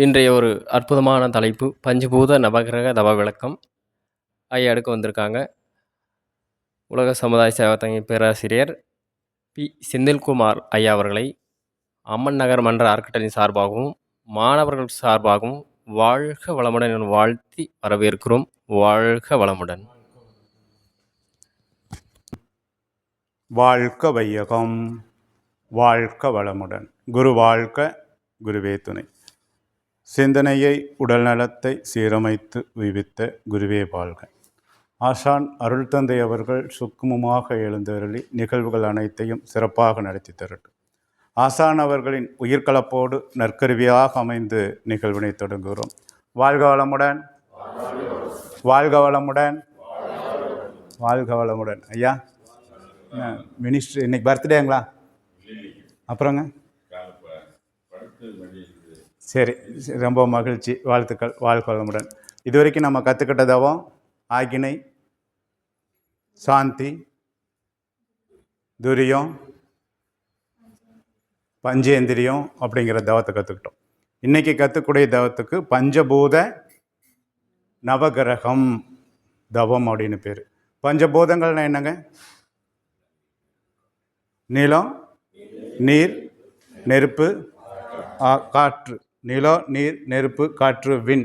இன்றைய ஒரு அற்புதமான தலைப்பு பஞ்சபூத நவகிரக தவ விளக்கம். ஐயா எடுக்க வந்திருக்காங்க. உலக சமுதாய சேவத்தங்க பேராசிரியர் பி செந்தில்குமார் ஐயா அவர்களை அம்மன் நகர் மன்ற அறக்கட்டளை சார்பாகவும் மாணவர்கள் சார்பாகவும் வாழ்க வளமுடன் என வாழ்த்தி வரவேற்கிறோம். வாழ்க வளமுடன். வாழ்க வையகம், வாழ்க வளமுடன். குரு வாழ்க, குருவே துணை. சிந்தனையை உடல் நலத்தை சீரமைத்து உய்வித்த குருவே வாழ்க. ஆசான் அருள் தந்தை அவர்கள் சுக்குமமாக எழுந்தருளி நிகழ்வுகள் அனைத்தையும் சிறப்பாக நடத்தி தரட்டும். ஆசான் அவர்களின் உயிர்கலப்போடு நற்கருவியாக அமைந்து நிகழ்வினை தொடங்குகிறோம். வாழ்க வளமுடன், வாழ்க வளமுடன், வாழ்க வளமுடன். ஐயா மினிஸ்டர் இன்னைக்கு பர்த்டேங்களா? அப்புறங்க சரி, ரொம்ப மகிழ்ச்சி, வாழ்த்துக்கள், வாழ்க வளமுடன். இது வரைக்கும் நம்ம கற்றுக்கிட்ட தவம் ஆக்கினை, சாந்தி, துரியம், பஞ்சேந்திரியம் அப்படிங்கிற தவத்தை கற்றுக்கிட்டோம். இன்றைக்கி கற்றுக்கூடிய தவத்துக்கு பஞ்சபூத நவகிரகம் தவம் அப்படின்னு பேர். பஞ்சபூதங்கள்னா என்னங்க? நிலம், நீர், நெருப்பு, காற்று. நிலம், நீர், நெருப்பு, காற்று, விண்.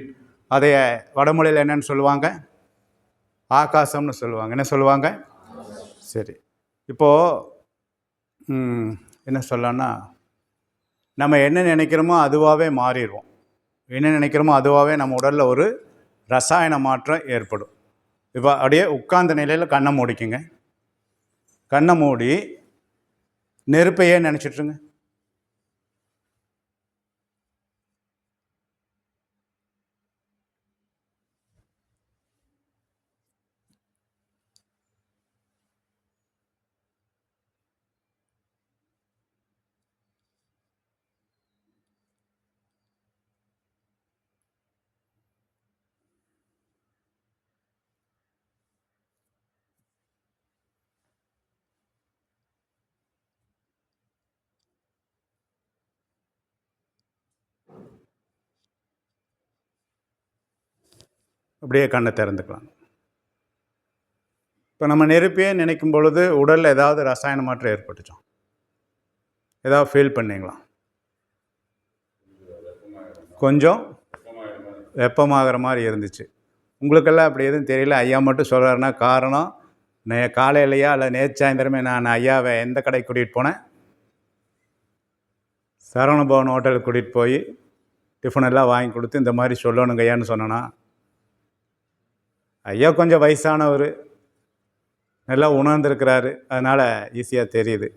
அதைய வடமொழியில் என்னன்னு சொல்லுவாங்க? ஆகாசம்னு சொல்லுவாங்க. என்ன சொல்லுவாங்க? சரி, இப்போது என்ன சொல்லலாம்னா, நம்ம என்ன நினைக்கிறோமோ அதுவாகவே மாறிடுவோம். என்ன நினைக்கிறோமோ அதுவாகவே நம்ம உடலில் ஒரு ரசாயன மாற்றம் ஏற்படும். இப்போ அப்படியே உட்கார்ந்த நிலையில் கண்ணை மூடிக்குங்க. கண்ணை மூடி நெருப்பையே நினச்சிட்ருங்க. அப்படியே கண்ணை திறந்துக்கலாம். இப்போ நம்ம நெருப்பையே நினைக்கும் பொழுது உடலில் ஏதாவது ரசாயன மாற்றம் ஏற்பட்டுச்சோம்? ஏதாவது ஃபீல் பண்ணிங்களா? கொஞ்சம் வெப்பமாகிற மாதிரி இருந்துச்சு. உங்களுக்கெல்லாம் அப்படி எதுவும் தெரியல. ஐயா மட்டும் சொல்கிறாருன்னா காரணம், காலையிலையா இல்லை நேற்று சாயந்தரமே நான் ஐயாவை எந்த கடைக்கு கூட்டிகிட்டு போனேன்? சரவணபவன் ஹோட்டலுக்கு கூட்டிகிட்டு போய் டிஃபன் எல்லாம் வாங்கி கொடுத்து இந்த மாதிரி சொல்லணுங்க ஐயான்னு சொன்னேன்னா, ஐயா கொஞ்சம் வயசானவர், நல்லா உணர்ந்துருக்கிறாரு, அதனால் ஈஸியாக தெரியுது.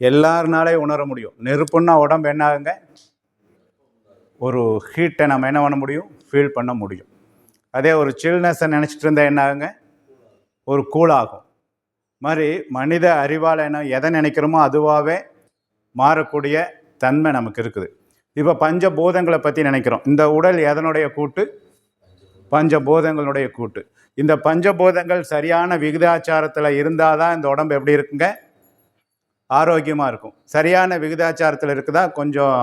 எல்லாருனாலே உணர முடியும். நெருப்புன்னா உடம்பு என்ன ஆகுங்க? ஒரு ஹீட்டை நம்ம என்ன பண்ண முடியும்? ஃபீல் பண்ண முடியும். அதே ஒரு சில்னஸை நினச்சிட்டு இருந்தால் என்ன ஆகுங்க? ஒரு கூலாகும். மாதிரி மனித அறிவால் என்ன எதை நினைக்கிறோமோ அதுவாகவே மாறக்கூடிய தன்மை நமக்கு இருக்குது. இப்போ பஞ்சபூதங்களை பற்றி நினைக்கிறோம். இந்த உடல் எதனுடைய கூட்டு? பஞ்சபூதங்களுடைய கூட்டு. இந்த பஞ்சபூதங்கள் சரியான விகிதாச்சாரத்தில் இருந்தால் தான் இந்த உடம்பு எப்படி இருக்குங்க? ஆரோக்கியமாக இருக்கும். சரியான விகிதாச்சாரத்தில் இருக்குதா? கொஞ்சம்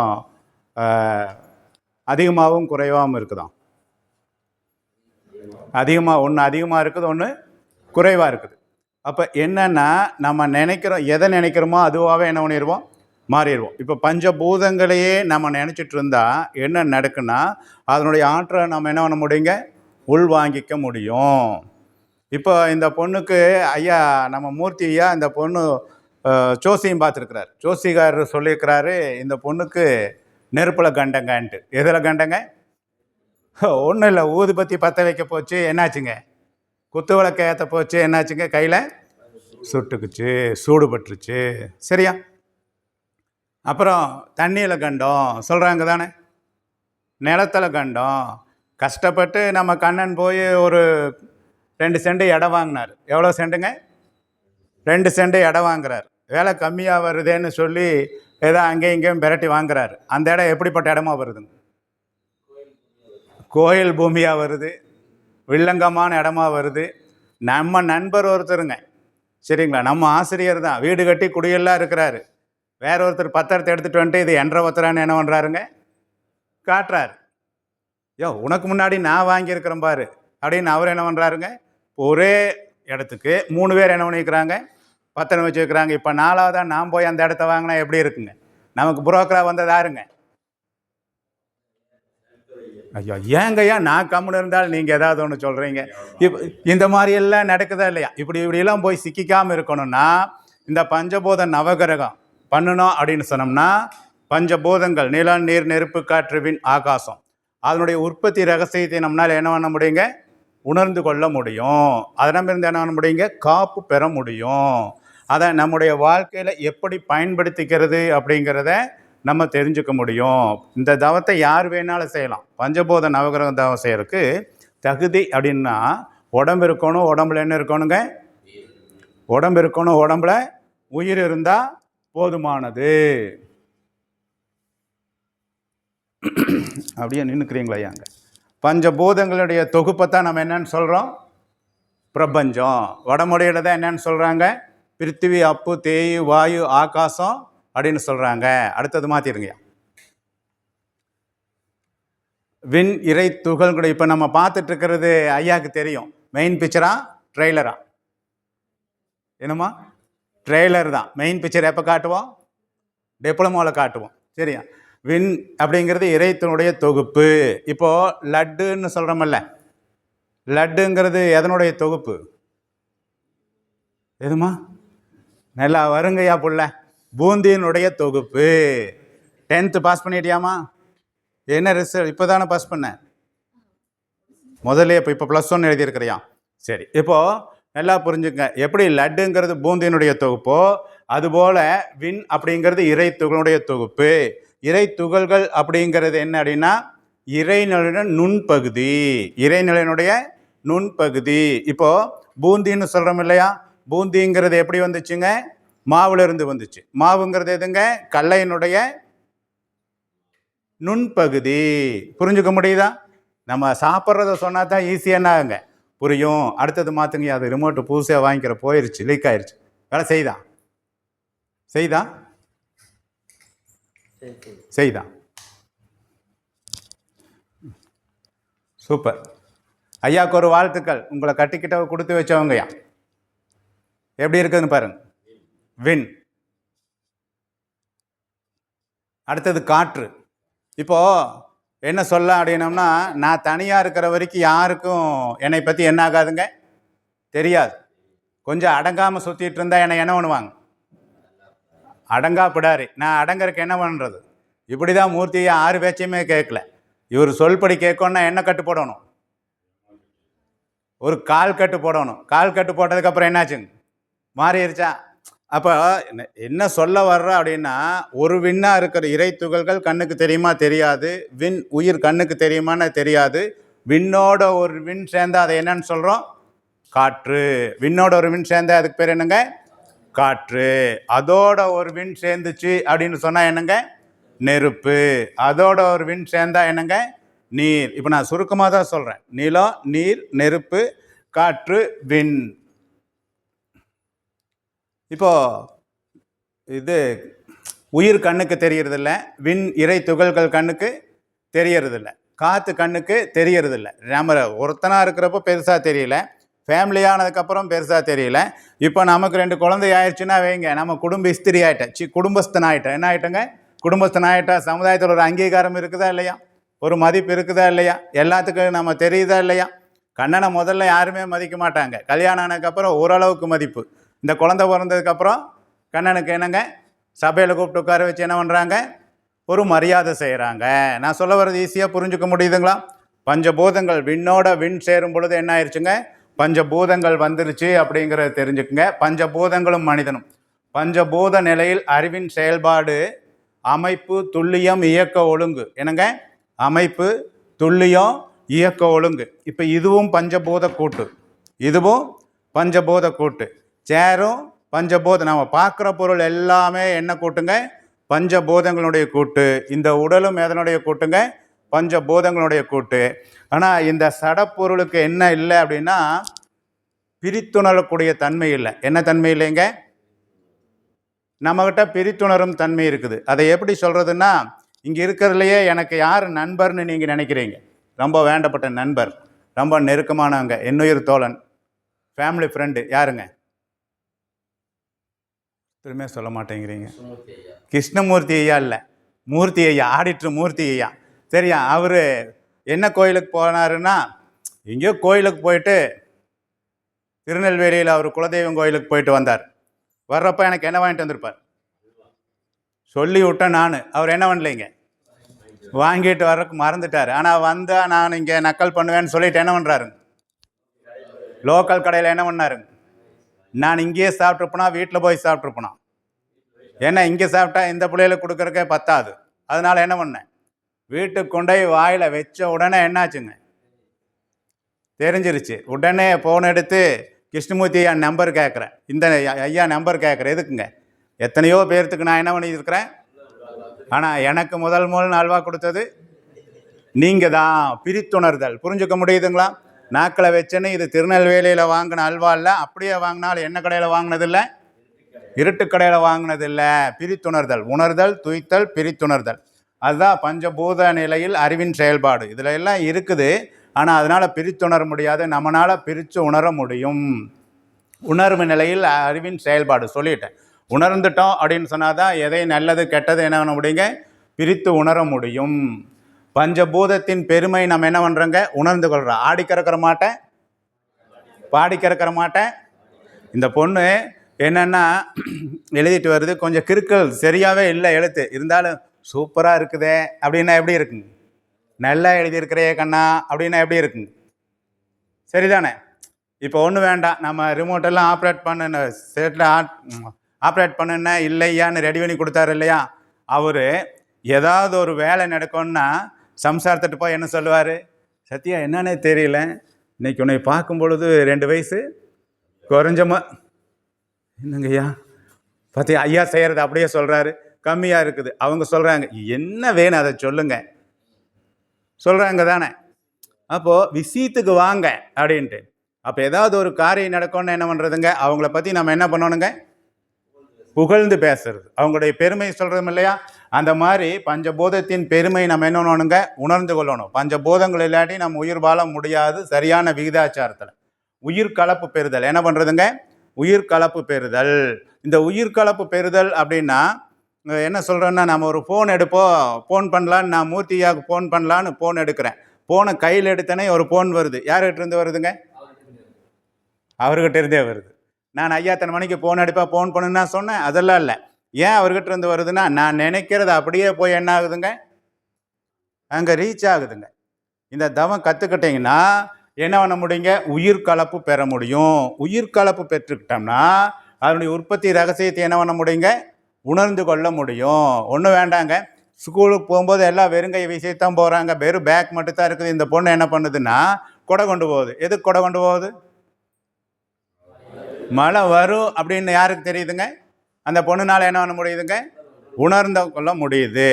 அதிகமாகவும் குறைவாகவும் இருக்குதான்? ஒன்று அதிகமாக இருக்குது, ஒன்று குறைவாக இருக்குது. அப்போ என்னென்னா, நம்ம நினைக்கிறோம், எதை நினைக்கிறோமோ அதுவாகவே என்ன பண்ணிடுவோம்? மாறிடுவோம். இப்போ பஞ்சபூதங்களையே நம்ம நினச்சிட்டு இருந்தால் என்ன நடக்குன்னா, அதனுடைய ஆற்றலை நம்ம என்ன பண்ண முடியுங்க? உள்வாங்கிக்க முடியும். இப்போ இந்த பொண்ணுக்கு ஐயா, நம்ம மூர்த்தி ஐயா இந்த பொண்ணு ஜோசியம் பார்த்துருக்கிறார். ஜோசிகாரர் சொல்லியிருக்கிறாரு, இந்த பொண்ணுக்கு நெருப்பில் கண்டங்கன்ட்டு. எதில் கண்டங்க? ஒன்றும் இல்லை, ஊதுபத்தி பற்ற வைக்க போச்சு, என்னாச்சுங்க? குத்து விளக்க ஏற்ற போச்சு, என்னாச்சுங்க? கையில் சுட்டுக்குச்சு, சூடுபட்டுருச்சு. சரியா? அப்புறம் தண்ணியில் கண்டோம் சொல்கிறாங்க தானே, நிலத்தில் கண்டோம். கஷ்டப்பட்டு நம்ம கண்ணன் போய் ஒரு 2 சென்ட் இடம் வாங்கினார். எவ்வளோ சென்ட்டுங்க? 2 சென்ட் இடம் வாங்குறார். வேலை கம்மியாக வருதுன்னு சொல்லி ஏதோ அங்கேயும் இங்கேயும் விரட்டி வாங்குறாரு. அந்த இடம் எப்படிப்பட்ட இடமா வருதுங்க? கோயில் பூமியாக வருது, வில்லங்கமான இடமா வருது. நம்ம நண்பர் ஒருத்தருங்க, சரிங்களா, நம்ம ஆசிரியர் தான், வீடு கட்டி குடியெல்லாம் இருக்கிறாரு. வேற ஒருத்தர் பத்திரத்தை எடுத்துகிட்டு வந்துட்டு இது என்ற ஒருத்தரான்னு என்ன பண்ணுறாருங்க? காட்டுறாரு. யோ உனக்கு முன்னாடி நான் வாங்கியிருக்கிறேன் பாரு அப்படின்னு அவர் என்ன பண்ணுறாருங்க. ஒரே இடத்துக்கு 3 பேர் என்ன பண்ணிக்கிறாங்க, பத்திரம் வச்சு வைக்கிறாங்க. இப்போ 4வதாக நான் போய் அந்த இடத்த வாங்கினா எப்படி இருக்குங்க? நமக்கு புரோக்கராக வந்தது யாருங்க? ஐயோ ஏங்கய்யா நான் கம்முன்னு இருந்தால் நீங்கள் ஏதாவது ஒன்று சொல்கிறீங்க. இந்த மாதிரி எல்லாம் நடக்குதா இல்லையா? இப்படியெல்லாம் போய் சிக்கிக்காமல் இருக்கணும்னா இந்த பஞ்சபூத நவகிரகம் பண்ணணும் அப்படின்னு சொன்னோம்னா, பஞ்சபூதங்கள் நிலம், நீர், நெருப்பு, காற்று, விண், ஆகாசம், அதனுடைய உற்பத்தி ரகசியத்தை நம்மளால் என்ன பண்ண முடியுங்க, உணர்ந்து கொள்ள முடியும். அதனமிருந்து என்ன பண்ண முடியுங்க, காப்பு பெற முடியும். அதை நம்முடைய வாழ்க்கையில் எப்படி பயன்படுத்திக்கிறது அப்படிங்கிறத நம்ம தெரிஞ்சுக்க முடியும். இந்த தவத்தை யார் வேணாலும் செய்யலாம். பஞ்சபூத நவகிரக தவம் செய்யறதுக்கு தகுதி அப்படின்னா உடம்பு இருக்கணும். உடம்புல என்ன இருக்கணுங்க, உடம்பு இருக்கணும். உடம்புல உயிர் இருந்தால் போதுமானது. அப்படியே நின்றுக்கிறீங்களா ஐயாங்க? பஞ்சபூதங்களுடைய தொகுப்பை தான் நம்ம என்னன்னு சொல்கிறோம், பிரபஞ்சம். வடமொழியில் தான் என்னன்னு சொல்கிறாங்க, பிருத்திவி, அப்பு, தேயு, வாயு, ஆகாசம் அப்படின்னு சொல்கிறாங்க. அடுத்தது மாற்றிடுங்க. விண், இறை, துகள் கூட. இப்போ நம்ம பார்த்துட்டு இருக்கிறது ஐயாவுக்கு தெரியும், மெயின் பிக்சரா ட்ரெய்லரா? என்னம்மா, ட்ரெய்லர் தான். மெயின் பிக்சர் எப்போ காட்டுவோம், டிப்ளமோவில் காட்டுவோம். சரியா? விண் அப்படிங்கிறது இறைத்தினுடைய தொகுப்பு. இப்போது லட்டுன்னு சொல்கிறோமல்ல, லட்டுங்கிறது எதனுடைய தொகுப்பு? எதுமா நல்லா வருங்கய்யா புள்ள, பூந்தியினுடைய தொகுப்பு. 10th pass பண்ணிட்டியாமா? என்ன ரிசல்ட்? இப்போ தானே பாஸ் பண்ண, முதல்ல இப்போ +1 எழுதியிருக்கிறியா? சரி, இப்போது நல்லா புரிஞ்சுங்க. எப்படி லட்டுங்கிறது பூந்தியினுடைய தொகுப்போ, அதுபோல் விண் அப்படிங்கிறது இறை துகளுடைய தொகுப்பு. இறை துகள்கள் அப்படிங்கிறது என்ன அப்படின்னா இறைநிலையினுடைய நுண்பகுதி. இறைநிலையினுடைய நுண்பகுதி. இப்போது பூந்தின்னு சொல்கிறோம் இல்லையா, பூந்திங்கிறது எப்படி வந்துச்சுங்க, மாவுல இருந்து வந்துச்சு. மாவுங்கிறது எதுங்க, கடலையினுடைய நுண்பகுதி. புரிஞ்சுக்க முடியுதா? நம்ம சாப்பிட்றத சொன்னா தான் ஈஸியானாங்க புரியும். அடுத்தது மாற்றுங்க. அது ரிமோட்டு புதுசாக வாங்கிக்கிற போயிடுச்சு, லீக் ஆயிடுச்சு. வேலை செய்தா சூப்பர். ஐயாவுக்கு ஒரு வாழ்த்துக்கள். உங்களை கட்டிக்கிட்ட கொடுத்து வச்சவங்கய்யா. எப்படி இருக்குதுன்னு பாருங்க. விண். அடுத்தது காற்று. இப்போ என்ன சொல்ல அப்படின்னோம்னா, நான் தனியாக இருக்கிற வரைக்கும் யாருக்கும் என்னை பற்றி என்ன ஆகாதுங்க, தெரியாது. கொஞ்சம் அடங்காமல் சுற்றிட்டு இருந்தால் என்னை என்ன பண்ணுவாங்க, அடங்கா பிடாரி. நான் அடங்கறதுக்கு என்ன பண்ணுறது? இப்படி தான் மூர்த்தியை 6 பேச்சையுமே கேட்கல. இவர் சொல்படி கேட்கணுன்னா என்ன கட்டு போடணும், ஒரு கால் கட்டு போடணும். கால் கட்டு போட்டதுக்கப்புறம் என்னாச்சுங்க, மாறிடுச்சா? அப்போ என்ன சொல்ல வர்ற அப்படின்னா, ஒரு விண்ணாக இருக்கிற இறை துகள்கள் கண்ணுக்கு தெரியுமா, தெரியாது. விண் உயிர் கண்ணுக்கு தெரியுமான்னு தெரியாது. விண்ணோட ஒரு விண் சேர்ந்தா அதை என்னன்னு சொல்கிறோம், காற்று. விண்ணோட ஒரு விண் சேர்ந்தா அதுக்கு பேர் என்னங்க, காற்று. அதோட ஒரு விண் சேர்ந்துச்சு அப்படின்னு சொன்னால் என்னங்க, நெருப்பு. அதோட ஒரு விண் சேர்ந்தா என்னங்க, நீர். இப்போ நான் சுருக்கமாக தான் சொல்கிறேன். நிலம், நீர், நெருப்பு, காற்று, விண். இப்போ இது உயிர் கண்ணுக்கு தெரியறதில்ல, விண் இறை துகள்கள் கண்ணுக்கு தெரியறதில்ல, காற்று கண்ணுக்கு தெரியறதில்ல. நம்ம ஒருத்தனாக இருக்கிறப்போ பெருசாக தெரியல, ஃபேமிலியானதுக்கப்புறம் பெருசாக தெரியல. இப்போ நமக்கு 2 குழந்தை ஆயிடுச்சுன்னா வைங்க, நம்ம குடும்ப இஸ்திரி ஆகிட்டேன், குடும்பஸ்தன் ஆகிட்டேன். என்ன ஆகிட்டங்க, குடும்பஸ்தன் ஆகிட்டா. சமுதாயத்தில் ஒரு அங்கீகாரம் இருக்குதா இல்லையா, ஒரு மதிப்பு இருக்குதா இல்லையா, எல்லாத்துக்கும் நம்ம தெரியுதா இல்லையா? கண்ணனை முதல்ல யாருமே மதிக்க மாட்டாங்க, கல்யாணம் ஆனதுக்கப்புறம் ஓரளவுக்கு மதிப்பு. இந்த குழந்தை பிறந்ததுக்கப்புறம் கண்ணனுக்கு என்னங்க, சபையில் கூப்பிட்டு உட்கார வச்சு என்ன பண்ணுறாங்க, ஒரு மரியாதை செய்கிறாங்க. நான் சொல்ல வர்றது ஈஸியாக புரிஞ்சுக்க முடியுதுங்களா? பஞ்சபூதங்கள் விண்ணோட விண் சேரும் பொழுது என்ன ஆயிடுச்சுங்க, பஞ்சபூதங்கள் வந்துருச்சு அப்படிங்கிறத தெரிஞ்சுக்குங்க. பஞ்சபூதங்களும் மனிதனும் பஞ்சபூத நிலையில் அறிவின் செயல்பாடு, அமைப்பு, துல்லியம், இயக்க ஒழுங்கு. என்னங்க, அமைப்பு, துல்லியம், இயக்க ஒழுங்கு. இப்போ இதுவும் பஞ்சபூத கூட்டு, இதுவும் பஞ்சபூத கூட்டு. சேரும் பஞ்சபூதம். நம்ம பார்க்குற பொருள் எல்லாமே என்ன கூட்டுங்க, பஞ்சபூதங்களுடைய கூட்டு. இந்த உடலும் எதனுடைய கூட்டுங்க, பஞ்சபூதங்களுடைய கூட்டு. ஆனால் இந்த சடப்பொருளுக்கு என்ன இல்லை அப்படின்னா, பிரித்துணரக்கூடிய தன்மை இல்லை. என்ன தன்மை இல்லைங்க, நம்மகிட்ட பிரித்துணரும் தன்மை இருக்குது. அதை எப்படி சொல்கிறதுன்னா, இங்கே இருக்கிறதுலையே எனக்கு யார் நண்பர்னு நீங்கள் நினைக்கிறீங்க? ரொம்ப வேண்டப்பட்ட நண்பர், ரொம்ப நெருக்கமானவங்க, என்னுயிர் தோழன், ஃபேமிலி ஃப்ரெண்டு யாருங்க? திரும்ப சொல்ல மாட்டேங்கிறீங்க. கிருஷ்ணமூர்த்தி ஐயா இல்லை, மூர்த்தி ஐயா, ஆடிட்டர் மூர்த்தி ஐயா. சரியா? அவர் என்ன கோயிலுக்கு போனாருன்னா, எங்கேயோ கோயிலுக்கு போயிட்டு திருநெல்வேலியில் அவர் குலதெய்வம் கோயிலுக்கு போயிட்டு வந்தார். வர்றப்ப எனக்கு என்ன வாங்கிட்டு வந்திருப்பார்? சொல்லி விட்டேன் நான். அவர் என்ன பண்ணலைங்க, வாங்கிட்டு வர்றதுக்கு மறந்துட்டார். ஆனால் வந்தால் நான் இங்கே நக்கல் பண்ணுவேன்னு சொல்லிட்டு என்ன பண்ணுறாருங்க, லோக்கல் கடையில் என்ன பண்ணாருங்க, நான் இங்கேயே சாப்பிட்ருப்பேனா வீட்டில் போய் சாப்பிட்ருப்பேனா? ஏன்னா இங்கே சாப்பிட்டா இந்த பிள்ளைகளுக்கு கொடுக்குறக்கே பத்தாது. அதனால் என்ன பண்ணேன், வீட்டுக்கு கொண்டு போய் வாயில் வச்ச உடனே என்னாச்சுங்க, தெரிஞ்சிருச்சு. உடனே ஃபோன் எடுத்து கிருஷ்ணமூர்த்தி ஐயா நம்பர் கேட்குறேன், இந்த ஐயா நம்பர் கேட்குறேன். எதுக்குங்க? எத்தனையோ பேர்த்துக்கு நான் என்ன பண்ணியிருக்கிறேன். ஆனால் எனக்கு முதல் அல்வா கொடுத்தது நீங்கள் தான். பிரித்துணர்தல் புரிஞ்சுக்க முடியுதுங்களா? நாக்களை வச்சுன்னு இது திருநெல்வேலியில் வாங்கின அல்வா இல்லை, அப்படியே வாங்கினாலும் என்ன கடையில் வாங்கினதில்லை, இருட்டு கடையில் வாங்கினதில்லை. பிரித்துணர்தல், உணர்தல், துய்த்தல், பிரித்துணர்தல். அதுதான் பஞ்சபூத நிலையில் அறிவின் செயல்பாடு. இதில் எல்லாம் இருக்குது. ஆனால் அதனால் பிரித்துணர முடியாது, நம்மளால் பிரித்து உணர முடியும். உணர்வு நிலையில் அறிவின் செயல்பாடு சொல்லிட்டேன். உணர்ந்துட்டோம் அப்படின்னு சொன்னால் தான் எதை நல்லது கெட்டது என்ன பண்ண முடியுங்க, பிரித்து உணர முடியும். பஞ்சபூதத்தின் பெருமை நம்ம என்ன பண்ணுறோங்க, உணர்ந்து கொள்கிறோம். ஆடி கறக்கிற மாட்டேன், பாடி கறக்கிற மாட்டேன். இந்த பொண்ணு என்னென்னா எழுதிட்டு வருது, கொஞ்சம் கிறுக்கள் சரியாகவே இல்லை எழுத்து, இருந்தாலும் சூப்பராக இருக்குதே அப்படின்னா எப்படி இருக்குங்க, நல்லா எழுதியிருக்கிறையே கண்ணா அப்படின்னா எப்படி இருக்குங்க, சரிதானே? இப்போ ஒன்றும் வேண்டாம், நம்ம ரிமோட்டெல்லாம் ஆப்ரேட் பண்ண செட்டில் ஆப்ரேட் பண்ணுன்னா இல்லையான்னு ரெடி பண்ணி கொடுத்தாரு இல்லையா? அவர் ஏதாவது ஒரு வேலை நடக்கும்னா சம்சாரத்திட்டு போய் என்ன சொல்லுவார், சத்யா என்னன்னே தெரியல, இன்னைக்கு உன்னை பார்க்கும் பொழுது 2 வயசு குறைஞ்சமா என்னங்க ஐயா பார்த்தியா, ஐயா செய்கிறது அப்படியே சொல்கிறாரு, கம்மியாக இருக்குது. அவங்க சொல்கிறாங்க என்ன வேணும் அதை சொல்லுங்க, சொல்கிறாங்க தானே. அப்போது விஷயத்துக்கு வாங்க அப்படின்ட்டு. அப்போ ஏதாவது ஒரு காரியம் நடக்கும்னு என்ன பண்ணுறதுங்க, அவங்கள பற்றி நம்ம என்ன பண்ணணுங்க, புகழ்ந்து பேசுறது, அவங்களுடைய பெருமை சொல்கிறதும் இல்லையா? அந்த மாதிரி பஞ்சபூதத்தின் பெருமை நம்ம என்ன பண்ணணுங்க, உணர்ந்து கொள்ளணும். பஞ்சபூதங்கள் இல்லாட்டி நம்ம உயிர் வாழ முடியாது. சரியான விகிதாச்சாரத்தில் உயிர் கலப்பு பெறுதல் என்ன பண்ணுறதுங்க, உயிர் கலப்பு பெறுதல். இந்த உயிர் கலப்பு பெறுதல் அப்படின்னா என்ன சொல்கிறேன்னா, நம்ம ஒரு ஃபோன் எடுப்போம், ஃபோன் பண்ணலான்னு நான் மூர்த்தியாவுக்கு ஃபோன் பண்ணலான்னு ஃபோன் எடுக்கிறேன். ஃபோனை கையில் எடுத்தனே ஒரு ஃபோன் வருது, யார்கிட்ட இருந்து வருதுங்க, அவர்கிட்ட இருந்தே வருது. நான் ஐயா தன மணிக்கு ஃபோன் எடுப்பேன், ஃபோன் பண்ணுன்னா சொன்னேன், அதெல்லாம் இல்லை. ஏன் அவர்கிட்ட இருந்து வருதுன்னா, நான் நினைக்கிறது அப்படியே போய் என்ன ஆகுதுங்க, அங்கே ரீச் ஆகுதுங்க. இந்த தவம் கற்றுக்கிட்டிங்கன்னா என்ன பண்ண முடியுங்க, உயிர் கலப்பு பெற முடியும். உயிர் கலப்பு பெற்றுக்கிட்டோம்னா அதனுடைய உற்பத்தி ரகசியத்தை என்ன பண்ண முடியுங்க, உணர்ந்து கொள்ள முடியும். ஒன்றும் வேண்டாங்க, ஸ்கூலுக்கு போகும்போது எல்லாம் வெறுங்கை விஷயத்தான் போகிறாங்க, வெறும் பேக் மட்டும் தான் இருக்குது. இந்த பொண்ணு என்ன பண்ணுதுன்னா கொடை கொண்டு போகுது. எதுக்கு கொடை கொண்டு போகுது, மழை வரும் அப்படின்னு யாருக்கு தெரியுதுங்க, அந்த பொண்ணுனால என்ன பண்ண முடியுதுங்க, உணர்ந்து கொள்ள முடியுது.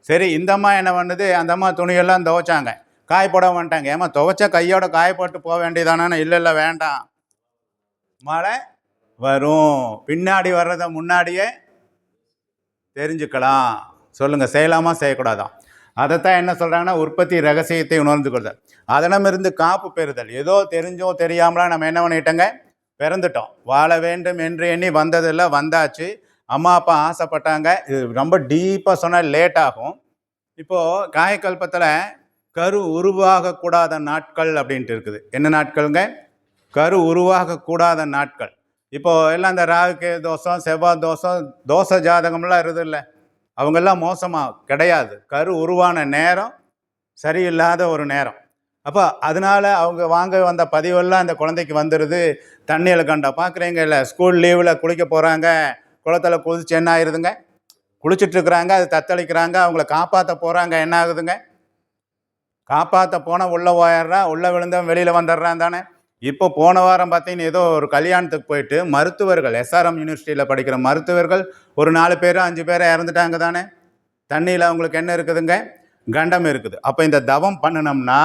சரி, இந்த அம்மா என்ன பண்ணுது, அந்த அம்மா துணியெல்லாம் துவைச்சாங்க, காய போட மாட்டாங்க. ஏமா துவைச்சா கையோட காய போட்டு போக வேண்டியதானே? இல்லை வேண்டாம், மழை வரும், பின்னாடி வர்றதை முன்னாடியே தெரிஞ்சுக்கலாம். சொல்லுங்கள், செய்யலாமா செய்யக்கூடாதான்? அதைத்தான் என்ன சொல்கிறாங்கன்னா உற்பத்தி ரகசியத்தை உணர்ந்து கொள்ளுதல். அதனமிருந்து காப்பு பெறுதல். ஏதோ தெரிஞ்சோ தெரியாமலாம் நம்ம என்ன பண்ணிட்டோங்க, பிறந்துட்டோம். வாழ வேண்டும் என்று எண்ணி வந்ததில் வந்தாச்சு. அம்மா அப்பா ஆசைப்பட்டாங்க. இது ரொம்ப டீப்பாக சொன்னால் லேட் ஆகும். இப்போது காயக்கல்பத்தில் கரு உருவாகக்கூடாத நாட்கள் அப்படின்ட்டு இருக்குது. என்ன நாட்களுங்க, கரு உருவாகக்கூடாத நாட்கள். இப்போது எல்லாம் இந்த ராகுக்கு தோஷம், செவ்வாய் தோஷம், தோச ஜாதகம்லாம் இருக்குது இல்லை, அவங்கெல்லாம் மோசமாக கிடையாது. கரு உருவான நேரம் சரியில்லாத ஒரு நேரம். அப்போ அதனால் அவங்க வாங்க வந்த பதிவெல்லாம் அந்த குழந்தைக்கு வந்துடுது. தண்ணியில் கண்டா பார்க்குறீங்க இல்லை, ஸ்கூல் லீவில் குளிக்க போகிறாங்க, குளத்தில் குளிச்சு என்ன ஆயிடுதுங்க, குளிச்சுட்ருக்குறாங்க, அது தத்தளிக்கிறாங்க, அவங்கள காப்பாற்ற போகிறாங்க, என்ன ஆகுதுங்க, காப்பாற்ற போனால் உள்ளே போயிடுறா, உள்ளே விழுந்தவன் வெளியில் வந்துடுறான் தானே. இப்போ போன வாரம் பார்த்தீங்கன்னா ஏதோ ஒரு கல்யாணத்துக்கு போயிட்டு மருத்துவர்கள், எஸ்ஆர்எம் யூனிவர்சிட்டியில் படிக்கிற மருத்துவர்கள் ஒரு 4 பேர் 5 பேரை இறந்துட்டாங்க தானே. தண்ணியில் அவங்களுக்கு என்ன இருக்குதுங்க, கண்டம் இருக்குது. அப்போ இந்த தவம் பண்ணினோம்னா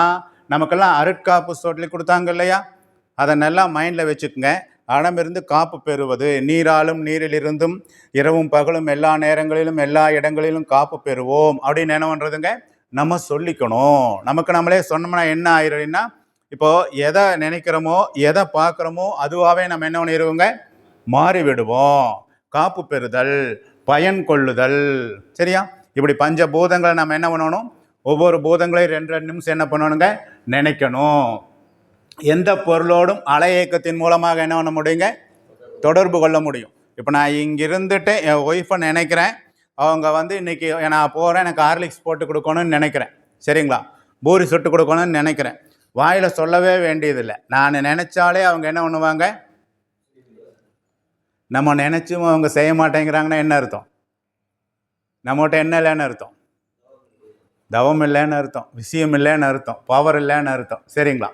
நமக்கெல்லாம் அருட்காப்பு சொல்லி கொடுத்தாங்க இல்லையா, அதை நல்லா மைண்டில் வச்சுக்கோங்க. அடமிருந்து காப்பு பெறுவது. நீராலும் நீரிலிருந்தும் இரவும் பகலும் எல்லா நேரங்களிலும் எல்லா இடங்களிலும் காப்பு பெறுவோம் அப்படின்னு என்ன பண்ணுறதுங்க, நம்ம சொல்லிக்கணும். நமக்கு நம்மளே சொன்னோம்னா என்ன ஆயிரும்னா, இப்போ எதை நினைக்கிறோமோ எதை பார்க்குறோமோ அதுவாகவே நம்ம என்ன பண்ணிடுவோங்க, மாறிவிடுவோம். காப்பு பெறுதல், பயன் கொள்ளுதல். சரியா? இப்படி பஞ்சபூதங்களை நம்ம என்ன பண்ணணும், ஒவ்வொரு பூதங்களையும் 2 நிமிஷம் என்ன பண்ணணுங்க, நினைக்கணும். எந்த பொருளோடும் அலை இயக்கத்தின் மூலமாக என்ன பண்ண முடியுங்க, தொடர்பு கொள்ள முடியும். இப்போ நான் இங்கே இருந்துட்டு என் ஒய்ஃபை நினைக்கிறேன், அவங்க வந்து இன்னைக்கு நான் போகிறேன், எனக்கு ஹார்லிக்ஸ் போட்டு கொடுக்கணும்னு நினைக்கிறேன். சரிங்களா? பூரி சுட்டு கொடுக்கணும்னு நினைக்கிறேன். வாயில் சொல்லவே வேண்டியதில்லை. நான் நினைச்சாலே அவங்க என்ன பண்ணுவாங்க, நம்ம நினைச்சும் அவங்க செய்ய மாட்டேங்கிறாங்கன்னா என்ன அர்த்தம், நம்மகிட்ட என்ன இல்லைன்னு அர்த்தம், தவம் இல்லைன்னு அர்த்தம், விஷயம் இல்லைன்னு அர்த்தம், பவர் இல்லைன்னு அர்த்தம். சரிங்களா?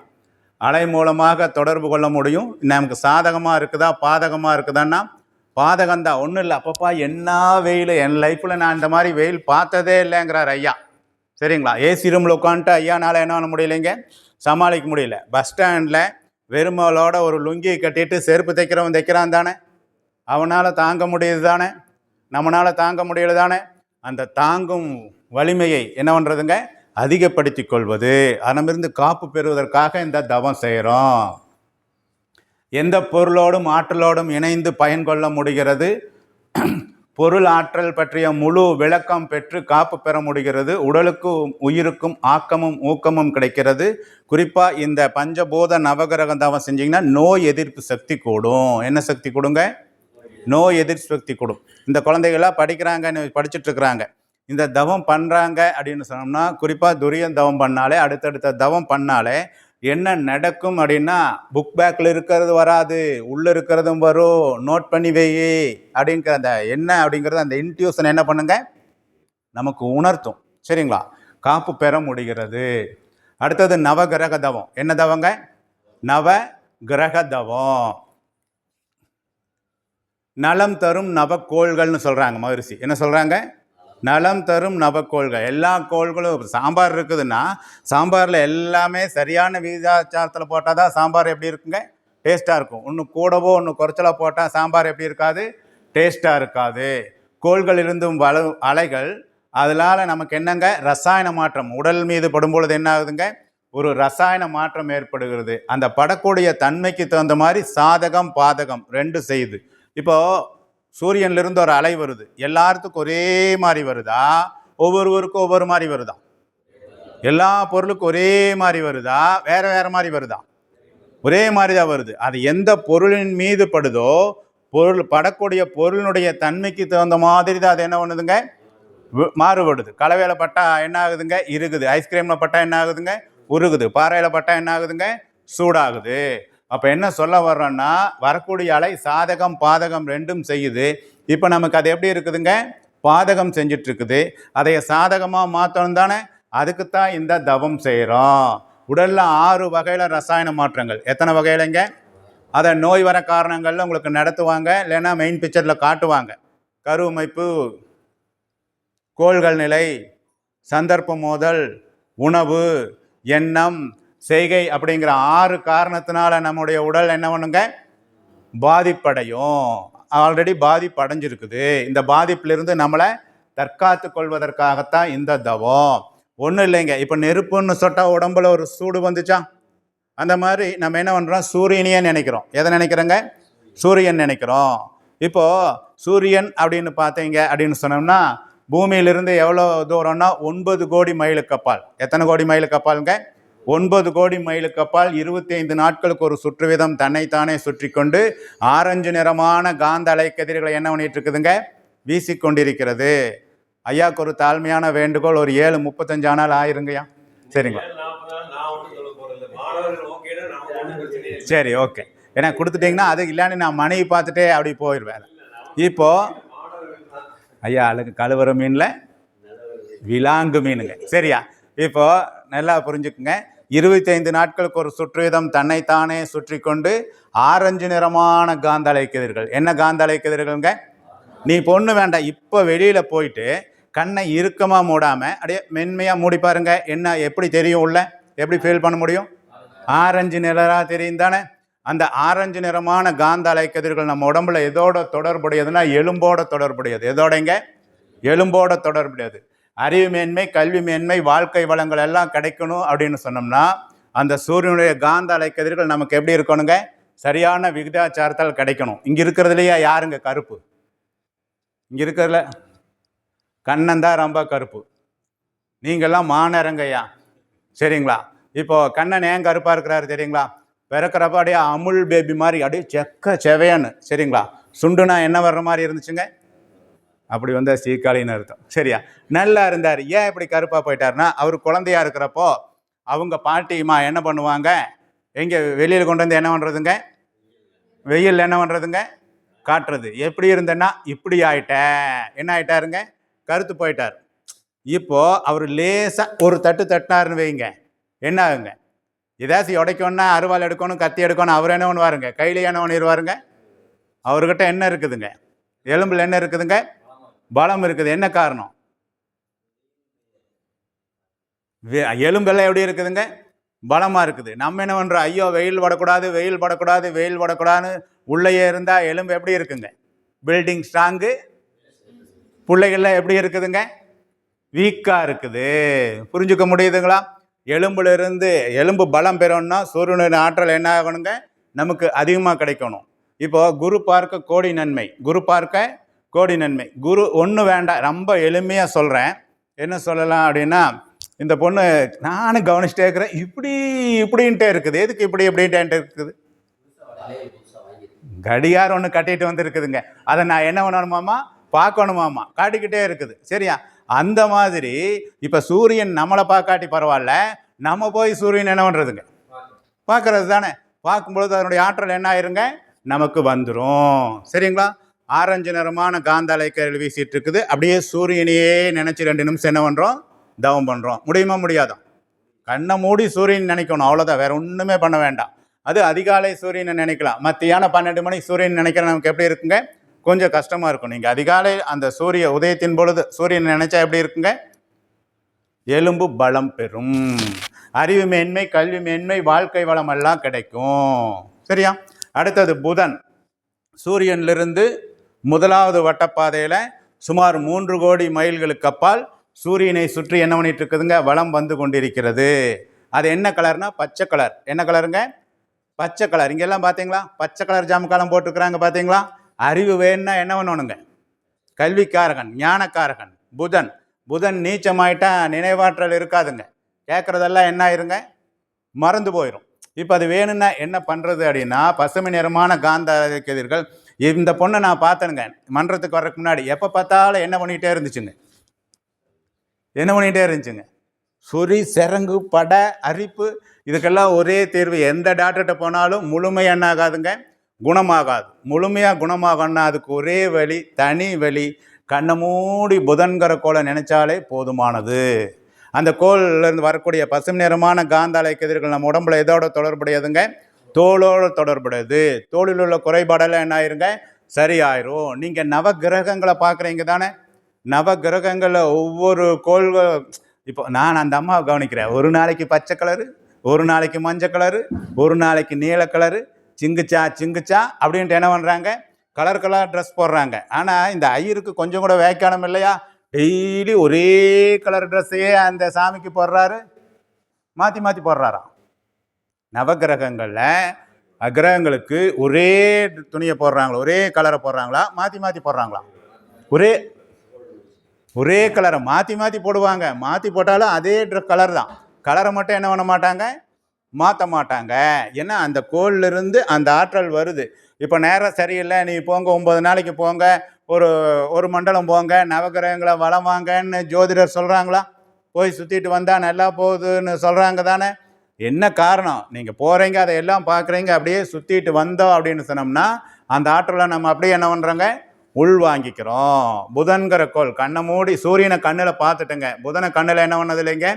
அலை மூலமாக தொடர்பு கொள்ள முடியும். நமக்கு சாதகமாக இருக்குதா பாதகமாக இருக்குதான்னா பாதகம்தான். ஒன்றும் இல்லை, அப்பப்பா என்ன வெயில், என் லைஃப்பில் நான் இந்த மாதிரி வெயில் பார்த்ததே இல்லைங்கிறார் ஐயா. சரிங்களா? ஏசி ரூமில் உட்காந்துட்டு ஐயானால என்ன பண்ண முடியலைங்க, சமாளிக்க முடியல. பஸ் ஸ்டாண்டில் வெறுமலோட ஒரு லுங்கியை கட்டிட்டு செருப்பு தைக்கிறவன் தைக்கிறான் தானே, அவனால் தாங்க முடியுது தானே, நம்மளால் தாங்க முடியல தானே. அந்த தாங்கும் வலிமையை என்ன பண்ணுறதுங்க, அதிகப்படுத்தி கொள்வது. அதனிருந்து காப்பு பெறுவதற்காக இந்த தவம் செய்கிறோம். எந்த பொருளோடும் ஆற்றலோடும் இணைந்து பயன் கொள்ள முடிகிறது, பொருள் ஆற்றல் பற்றிய முழு விளக்கம் பெற்று காப்பு பெற முடிகிறது. உடலுக்கும் உயிருக்கும் ஆக்கமும் ஊக்கமும் கிடைக்கிறது. குறிப்பாக இந்த பஞ்சபூத நவகிரக தவம் செஞ்சிங்கன்னா நோய் எதிர்ப்பு சக்தி கூடும். என்ன சக்தி கொடுங்க, நோய் எதிர்ப்பு சக்தி கூடும். இந்த குழந்தைகளாக படிக்கிறாங்க, படிச்சுட்டு இருக்கிறாங்க, இந்த தவம் பண்ணுறாங்க அப்படின்னு சொன்னோம்னா, குறிப்பாக துரியன் தவம் பண்ணாலே, அடுத்தடுத்த தவம் பண்ணாலே என்ன நடக்கும் அப்படின்னா, புக் பேக்கில் இருக்கிறது வராது, உள்ளே இருக்கிறதும் வரும், நோட் பண்ணி வை அப்படிங்கிற அந்த என்ன அப்படிங்கிறது அந்த இன்ட்யூஷன் என்ன பண்ணுங்க, நமக்கு உணர்த்தும். சரிங்களா? காப்பு பெற முடிகிறது. அடுத்தது நவகிரக தவம். என்ன தவங்க, நவ கிரக தவம். நலம் தரும் நவக்கோள்கள்னு சொல்கிறாங்க மகரிஷி. என்ன சொல்கிறாங்க, நலம் தரும் நவக்கோள்கள். எல்லா கோள்களும், சாம்பார் இருக்குதுன்னா சாம்பாரில் எல்லாமே சரியான விகிதாச்சாரத்தில் போட்டால் தான் சாம்பார் எப்படி இருக்குங்க, டேஸ்ட்டாக இருக்கும். ஒன்று கூடவோ ஒன்று குறைச்சலாக போட்டால் சாம்பார் எப்படி இருக்காது, டேஸ்ட்டாக இருக்காது. கோள்கள் இருந்தும் அலைகள், அதனால் நமக்கு என்னங்க, ரசாயன மாற்றம் உடல் மீது படும்பொழுது என்ன ஆகுதுங்க, ஒரு ரசாயன மாற்றம் ஏற்படுகிறது. அந்த படக்கூடிய தன்மைக்கு தகுந்த மாதிரி சாதகம் பாதகம் ரெண்டு செய்யுது. இப்போது சூரியன்லேருந்து ஒரு அலை வருது, எல்லாத்துக்கும் ஒரே மாதிரி வருதா, ஒவ்வொருவருக்கும் ஒவ்வொரு மாதிரி வருதா, எல்லா பொருளுக்கும் ஒரே மாதிரி வருதா, வேற வேற மாதிரி வருதா, ஒரே மாதிரி தான் வருது. அது எந்த பொருளின் மீது படுதோ, பொருள் படக்கூடிய பொருளினுடைய தன்மைக்கு தகுந்த மாதிரி தான் அது என்ன பண்ணுதுங்க, மாறுபடுது. கலவையில் பட்டா என்ன ஆகுதுங்க, இருக்குது. ஐஸ்கிரீமில் பட்டா என்ன ஆகுதுங்க, உருகுது. பாறையில் பட்டா என்ன ஆகுதுங்க, சூடாகுது. அப்போ என்ன சொல்ல வர்றோன்னா, வரக்கூடிய அலை சாதகம் பாதகம் ரெண்டும் செய்யுது. இப்போ நமக்கு அது எப்படி இருக்குதுங்க, பாதகம் செஞ்சிட்டு இருக்குது. அதை சாதகமாக மாற்றணும் தானே, அதுக்குத்தான் இந்த தவம் செய்கிறோம். உடலில் 6 வகையில் ரசாயன மாற்றங்கள். எத்தனை வகையிலங்க, அதை நோய் வர காரணங்களில் உங்களுக்கு நடத்துவாங்க, இல்லைன்னா மெயின் பிக்சரில் காட்டுவாங்க. கருவமைப்பு, கோள்கள் நிலை, சந்தர்ப்ப மோதல், உணவு, எண்ணம், செய்கை அப்படிங்கிற 6 காரணத்தினால நம்முடைய உடல் என்ன பண்ணுங்க, பாதிப்படையும். ஆல்ரெடி பாதிப்பு அடைஞ்சிருக்குது. இந்த பாதிப்பிலிருந்து நம்மளை தற்காத்து கொள்வதற்காகத்தான் இந்த தவம். ஒன்றும் இல்லைங்க, இப்போ நெருப்புன்னு சொட்டால் உடம்புல ஒரு சூடு வந்துச்சா, அந்த மாதிரி நம்ம என்ன பண்ணுறோம், சூரியனையே நினைக்கிறோம். எதை நினைக்கிறோங்க, சூரியன் நினைக்கிறோம். இப்போது சூரியன் அப்படின்னு பார்த்தீங்க அப்படின்னு சொன்னோம்னா, பூமியிலிருந்து எவ்வளோ தூரம்னா 9 கோடி மைலுக்கு அப்பால். எத்தனை கோடி மைலுக்கு அப்பாலுங்க, 9 கோடி மைலுக்கு அப்பால் 25 நாட்களுக்கு ஒரு சுற்று வீதம் தன்னைத்தானே சுற்றி கொண்டு ஆரஞ்சு நிறமான காந்த அலைக்கதிர்களை என்ன பண்ணிட்டு இருக்குதுங்க, வீசிக்கொண்டிருக்கிறது. ஐயாவுக்கு ஒரு தாழ்மையான வேண்டுகோள், ஒரு 7:35 ஆனால் ஆயிருங்கய்யா. சரிங்களா, சரி, ஓகே. ஏன்னா கொடுத்துட்டிங்கன்னா அது இல்லைன்னு நான் மனைவி பார்த்துட்டே அப்படி போயிடுவேன். இப்போது ஐயா, அழகு கழுவுற மீனில் விலாங்கு மீனுங்க. சரியா? இப்போது நல்லா புரிஞ்சுக்குங்க. 25 நாட்களுக்கு ஒரு சுற்றுவீதம் தன்னைத்தானே சுற்றி கொண்டு ஆரஞ்சு நிறமான காந்த அலைக்கதிர்கள். என்ன காந்த அலைக்கதிர்கள்ங்க, நீ பொண்ணு வேண்டாம், இப்போ வெளியில் போயிட்டு கண்ணை இறுக்கமாக மூடாமல் அப்படியே மென்மையாக மூடி பாருங்க. என்ன எப்படி தெரியும், உள்ள எப்படி ஃபீல் பண்ண முடியும், ஆரஞ்சு நிறராக தெரியும் தானே. அந்த ஆரஞ்சு நிறமான காந்த அலைக்கதிர்கள் நம்ம உடம்புல எதோட தொடர்புடையதுன்னா எலும்போட தொடர்புடையது. எதோடங்க? எலும்போட தொடர்புடையது. அறிவு மேன்மை, கல்வி மேன்மை, வாழ்க்கை வளங்கள் எல்லாம் கிடைக்கணும் அப்படின்னு சொன்னோம்னா அந்த சூரியனுடைய காந்த அலைக்கதிர்கள் நமக்கு எப்படி இருக்கணுங்க? சரியான விகிதாச்சாரத்தால் கிடைக்கணும். இங்க இருக்கிறதுலையே யாருங்க கருப்பு? இங்க இருக்கிறதுல கண்ணன் தான் ரொம்ப கருப்பு. நீங்கள்லாம் மாநரங்கையா, சரிங்களா? இப்போ கண்ணன் ஏன் கருப்பா இருக்கிறாரு தெரியுங்களா? பிறக்கிறப்ப அப்படியே அமுல் பேபி மாதிரி அப்படியே செக்க செவையான்னு, சரிங்களா? சுண்டுனா என்ன வர்ற மாதிரி இருந்துச்சுங்க? அப்படி வந்தால் சீக்காளின்னு அர்த்தம். சரியா? நல்லா இருந்தார். ஏன் இப்படி கருப்பாக போயிட்டாருன்னா, அவர் குழந்தையா இருக்கிறப்போ அவங்க பாட்டிமா என்ன பண்ணுவாங்க? எங்கே வெளியில் கொண்டு வந்து என்ன பண்ணுறதுங்க? வெயில் என்ன பண்ணுறதுங்க? காட்டுறது. எப்படி இருந்தேன்னா இப்படி ஆயிட்டேன். என்ன ஆயிட்டாருங்க? கருத்து போயிட்டார். இப்போ அவர் லேசாக ஒரு தட்டு தட்டினாருன்னு வைங்க, என்ன ஆகுங்க? ஏதாச்சும் உடைக்கணும்னா அருவாள் எடுக்கணும், கத்தி எடுக்கணும், அவர் என்ன பண்ணுவாருங்க? கையில் என்ன பண்ணிடுவாருங்க? அவர்கிட்ட என்ன இருக்குதுங்க? எலும்பில் என்ன இருக்குதுங்க? பலம் இருக்குது. என்ன காரணம்? எலும்பெல்லாம் எப்படி இருக்குதுங்க? பலமா இருக்குது. நம்ம என்ன பண்றோம்? ஐயோ வெயில் படக்கூடாது, வெயில் படக்கூடாது, வெயில் படக்கூடாதுன்னு உள்ளேயே இருந்தா எலும்பு எப்படி இருக்குங்க? Building strong. பிள்ளைகள்லாம் எப்படி இருக்குதுங்க? வீக்கா இருக்குது. புரிஞ்சுக்க முடியுதுங்களா? எலும்புல இருந்து எலும்பு பலம் பெறணும்னா சூரியனின் ஆற்றல் என்ன ஆகணுங்க? நமக்கு அதிகமாக கிடைக்கணும். இப்போ குரு பார்க்க கோடி நன்மை, குரு பார்க்க கோடி நன்மை. குரு ஒன்று வேண்டாம், ரொம்ப எளிமையாக சொல்கிறேன். என்ன சொல்லலாம் அப்படின்னா, இந்த பொண்ணு நானும் கவனிச்சுட்டே இருக்கிறேன், இப்படி இப்படின்ட்டே இருக்குது. எதுக்கு இப்படி இப்படின்ட்டு இருக்குது? கடிகாரம் ஒன்று கட்டிட்டு வந்து இருக்குதுங்க. அதை நான் என்ன பண்ணணுமாமா? பார்க்கணுமாமா? காட்டிக்கிட்டே இருக்குது. சரியா? அந்த மாதிரி இப்போ சூரியன் நம்மளை பார்க்காட்டி பரவாயில்ல, நம்ம போய் சூரியன் என்ன பண்ணுறதுங்க? பார்க்கறது தானே. பார்க்கும்பொழுது அதனுடைய ஆற்றல் என்ன ஆயிருங்க? நமக்கு வந்துடும். சரிங்களா? ஆரஞ்சு நிறமான காந்த அலைக்கதிர்கள் வீசிட்டு இருக்குது. அப்படியே சூரியனையே நினைச்சு 2 நிமிஷம் என்ன பண்றோம்? தவம் பண்றோம். முடியுமா? முடியாதா? கண்ணை மூடி சூரியன் நினைக்கணும், அவ்வளோதான். வேற ஒன்றுமே பண்ண வேண்டாம். அது அதிகாலை சூரியனை நினைக்கலாம். மத்தியானம் 12 மணிக்கு சூரியன் நினைக்கிற நமக்கு எப்படி இருக்குங்க? கொஞ்சம் கஷ்டமா இருக்கும். நீங்க அதிகாலை அந்த சூரிய உதயத்தின் பொழுது சூரியன் நினைச்சா எப்படி இருக்குங்க? எலும்பு பலம் பெறும். அறிவு மேன்மை, கல்வி மேன்மை, வாழ்க்கை வளம் எல்லாம் கிடைக்கும். சரியா? அடுத்தது புதன். சூரியனிலிருந்து முதலாவது வட்டப்பாதையில் சுமார் 3 கோடி மைல்களுக்கு அப்பால் சூரியனை சுற்றி என்ன பண்ணிட்டு இருக்குதுங்க? வளம் வந்து கொண்டிருக்கிறது. அது என்ன கலர்னா பச்சை கலர். என்ன கலருங்க? பச்சை கலர். இங்கெல்லாம் பார்த்தீங்களா? பச்சை கலர் ஜாமக்காலம் போட்டிருக்கிறாங்க பார்த்தீங்களா? அறிவு வேணும்னா என்ன பண்ணணுங்க? கல்விக்காரகன், ஞானக்காரகன் புதன். புதன் நீச்சமாயிட்டா நினைவாற்றல் இருக்காதுங்க. கேட்குறதெல்லாம் என்ன ஆயிருங்க? மறந்து போயிடும். இப்போ அது வேணும்னா என்ன பண்ணுறது அப்படின்னா, பசுமை நிறமான காந்த கதிர்கள். இந்த பொண்ணை நான் பார்த்தேனுங்க மன்றத்துக்கு வர்றதுக்கு முன்னாடி. எப்போ பார்த்தாலும் என்ன பண்ணிகிட்டே இருந்துச்சுங்க? என்ன பண்ணிகிட்டே இருந்துச்சுங்க? சொறி, சிறங்கு, படை, அரிப்பு, இதுக்கெல்லாம் ஒரே தீர்வு. எந்த டாக்டர்கிட்ட போனாலும் முழுமையாக என்ன ஆகாதுங்க? குணமாகாது. முழுமையாக குணமாகணும்னா அதுக்கு ஒரே வழி, தனி வழி. கண்ணை மூடி புதன்கிற கோளை நினைச்சாலே போதுமானது. அந்த கோளிலிருந்து வரக்கூடிய பசுமை நிறமான காந்த அலைக்கதிர்கள் நம்ம உடம்புல எதோட தொடர்புடையதுங்க? தோளோடு தொடர்புடையது. தோளில் உள்ள குறைபாடெல்லாம் என்ன ஆயிருங்க? சரியாயிரும். நீங்கள் நவ கிரகங்களை பார்க்குறீங்க தானே? நவ கிரகங்களில் ஒவ்வொரு கோள்கள். இப்போ நான் அந்த அம்மாவை கவனிக்கிறேன். ஒரு நாளைக்கு பச்சை கலரு, ஒரு நாளைக்கு மஞ்சள் கலரு, ஒரு நாளைக்கு நீல கலரு, சிங்குச்சா சிங்குச்சா அப்படின்ட்டு என்ன பண்ணுறாங்க? கலர் கலர் ட்ரெஸ் போடுறாங்க. ஆனால் இந்த ஐயருக்கு கொஞ்சம் கூட வேக்கானம் இல்லையா? டெய்லி ஒரே கலர் ட்ரெஸ்ஸையே அந்த சாமிக்கு போடுறாரு, மாற்றி மாற்றி போடுறாராம். நவகிரகங்களில் கிரகங்களுக்கு ஒரே துணியை போடுறாங்களா? ஒரே கலரை போடுறாங்களா? மாற்றி மாற்றி போடுறாங்களா? ஒரே கலரை மாற்றி மாற்றி போடுவாங்க. மாற்றி போட்டாலும் அதே கலர் தான். கலரை மட்டும் என்ன பண்ண மாட்டாங்க? மாற்ற மாட்டாங்க. ஏன்னா அந்த கோளிலிருந்து அந்த ஆற்றல் வருது. இப்போ நேரம் சரியில்லை, நீ போங்க 9 நாளைக்கு போங்க, ஒரு மண்டலம் போங்க, நவகிரகங்களை வளம் வாங்கன்னு ஜோதிடர் சொல்கிறாங்களா? போய் சுற்றிட்டு வந்தால் நல்லா போகுதுன்னு சொல்கிறாங்க தானே? என்ன காரணம்? நீங்கள் போகிறீங்க, அதை எல்லாம் பார்க்குறீங்க, அப்படியே சுற்றிட்டு வந்தோம் அப்படின்னு சொன்னோம்னா அந்த ஆற்றலை நம்ம அப்படியே என்ன பண்ணுறோங்க? உள் வாங்கிக்கிறோம். புதன்கிற கோள் கண்ணை மூடி சூரியனை கண்ணில் பார்த்துட்டுங்க. புதனை கண்ணில் என்ன பண்ணது இல்லைங்க?